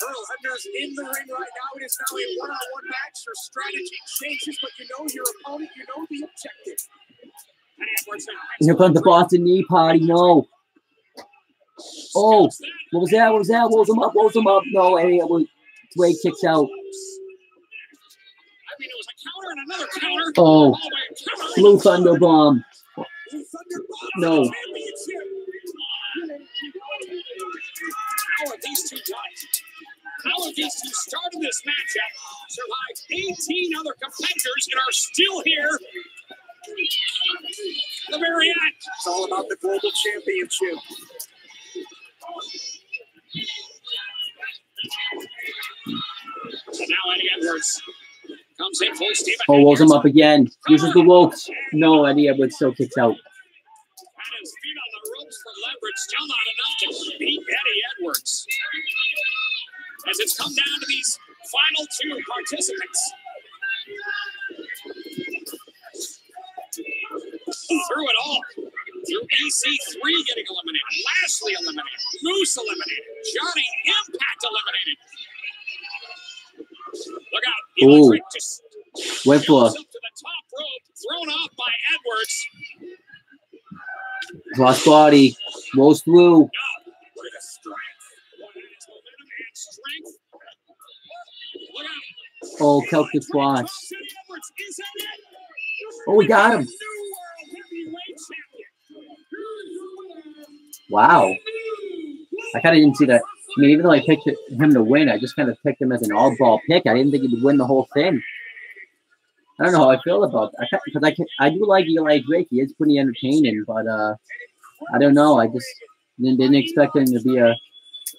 Earl Hebner's in the ring right now. It is now a one-on-one match. Your strategy changes, but you know your opponent, you know the objective. Here comes the Boston knee party. No. Oh, what was that? Rolls him up. No, Eddie Edwards. Drake kicks out. I mean, it was a counter and another counter. Oh, Blue Thunder Bomb. No. How have these two started this matchup, survived 18 other competitors, and are still here? The very end. It's all about the global championship. So now Eddie Edwards comes in full steam. Oh, rolls him up again. Uses the ropes. No, Eddie Edwards still kicks out. Had his feet on the ropes for leverage. Still not enough to beat Eddie Edwards. As it's come down to these final two participants. Through it all. Through EC3 getting eliminated. Lashley eliminated. Moose eliminated. Johnny Impact eliminated. Look out. Eli Drake just went for to the top rope. Thrown off by Edwards. Cross body. Rolls through. Look at the strength. What is momentum and strength? Look out. Oh, Celtic squash. Thompson Edwards, is that it? Oh, we got him. New world heavyweight champion. Wow. I kind of didn't see that. I mean, even though I picked him to win, I just kind of picked him as an all-ball pick. I didn't think he would win the whole thing. I don't know how I feel about that. Because I do like Eli Drake. He is pretty entertaining, but I don't know. I just didn't expect him to be a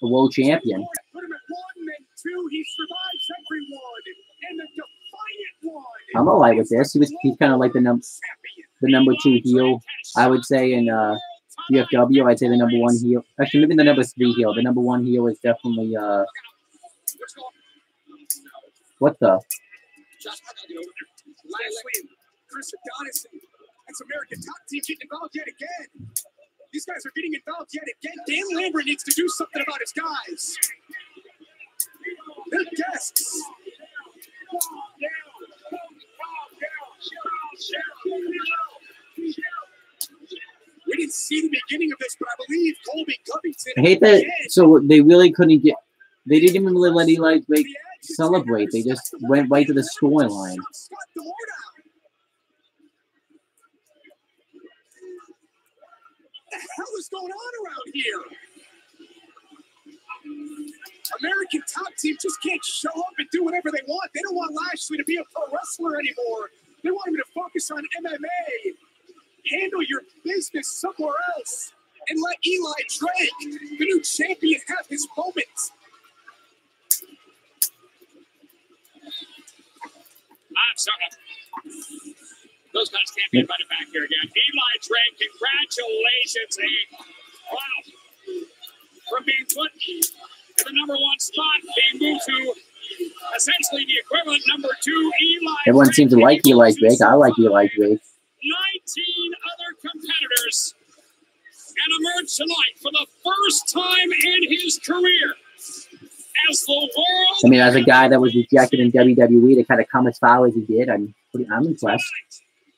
world champion. Put him at 1 and 2. He survives everyone. And the defiant one. I'm all right with this. He's kind of like the number 2 heel, I would say, in G.F.W. I'd say the number 1 heel. Actually, maybe the number 3 heel. The number 1 heel is definitely what the? Lastly, Chris Adonis and that's American Top Team getting involved yet again. These guys are getting involved yet again. Dan Lambert needs to do something about his guys. They're guests. We didn't see the beginning of this, but I believe Colby Covington. I hate that. So they really couldn't get. They didn't even really let Eli Drake celebrate. They just went right to the storyline. What the hell is going on around here? American Top Team just can't show up and do whatever they want. They don't want Lashley to be a pro wrestler anymore. They want him to focus on MMA. Handle your business somewhere else and let Eli Drake, the new champion, have his moment. I'm sorry. Those guys can't be invited back here again. Eli Drake, congratulations. Wow. From being put in the number 1 spot, being moved to essentially the equivalent number 2, Eli Everyone Drake. seems to like Eli Drake. I like Eli Drake. 19 other competitors and emerged tonight for the first time in his career as the world. I mean, as a guy that was rejected in WWE to kind of come as far as he did, I'm impressed.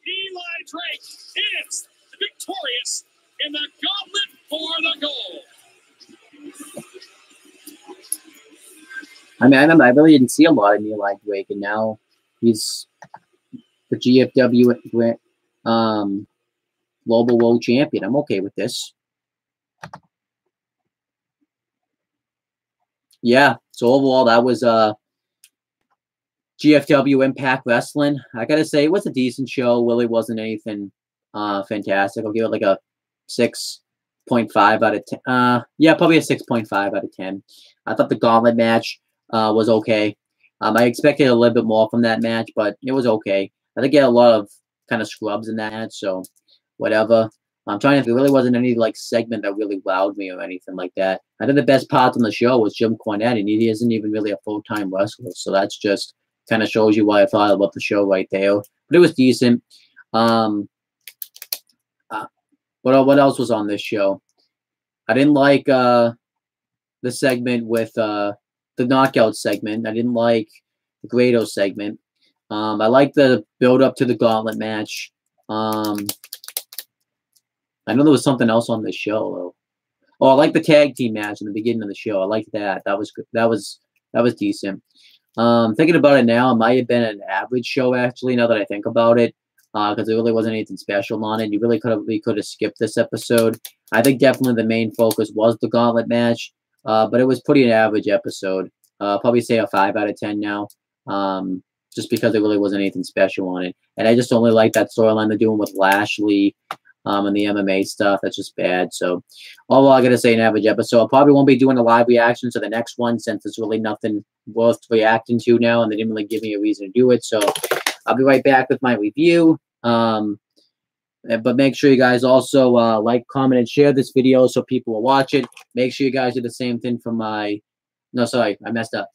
Eli Drake is victorious in the gauntlet for the gold. I mean, I remember I really didn't see a lot of Eli Drake, and now he's the G.F.W. Global World Champion. I'm okay with this. Yeah, so overall, that was G.F.W. Impact Wrestling. I gotta say, it was a decent show. Really wasn't anything fantastic. I'll give it like a 6.5 out of 10. Yeah, probably a 6.5 out of 10. I thought the gauntlet match was okay. I expected a little bit more from that match, but it was okay. I think it had a lot of kind of scrubs in that match, so whatever. I'm trying to think, there really wasn't any like segment that really wowed me or anything like that. I think the best part on the show was Jim Cornette, and he isn't even really a full-time wrestler, so that's just kind of shows you why I thought about the show right there. But it was decent. What else was on this show? I didn't like the segment with the knockout segment. I didn't like the Grado segment. I liked the build up to the gauntlet match. I know there was something else on this show though. Oh, I like the tag team match in the beginning of the show. I liked that. That was good. That was decent. Thinking about it now, it might have been an average show actually. Now that I think about it, because there really wasn't anything special on it. You really could have skipped this episode. I think definitely the main focus was the gauntlet match, but it was pretty an average episode. Probably say a 5 out of 10 now. Just because there really wasn't anything special on it, and I just only like that storyline they're doing with Lashley. And the MMA stuff, that's just bad. So, overall, I gotta say an average episode. I probably won't be doing a live reaction to the next one since there's really nothing worth reacting to now, and they didn't really give me a reason to do it. So, I'll be right back with my review. But make sure you guys also like, comment, and share this video so people will watch it. Make sure you guys do the same thing for my. No, sorry, I messed up.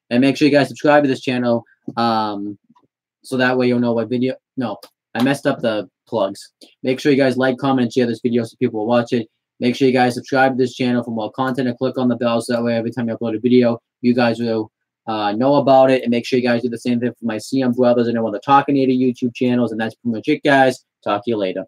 And make sure you guys subscribe to this channel, so that way you'll know what video. No, I messed up the plugs. Make sure you guys like, comment, and share this video so people will watch it. Make sure you guys subscribe to this channel for more content and click on the bell so that way every time I upload a video, you guys will know about it. And make sure you guys do the same thing for my CM brothers and all the Talking 80 YouTube channels. And that's pretty much it, guys. Talk to you later.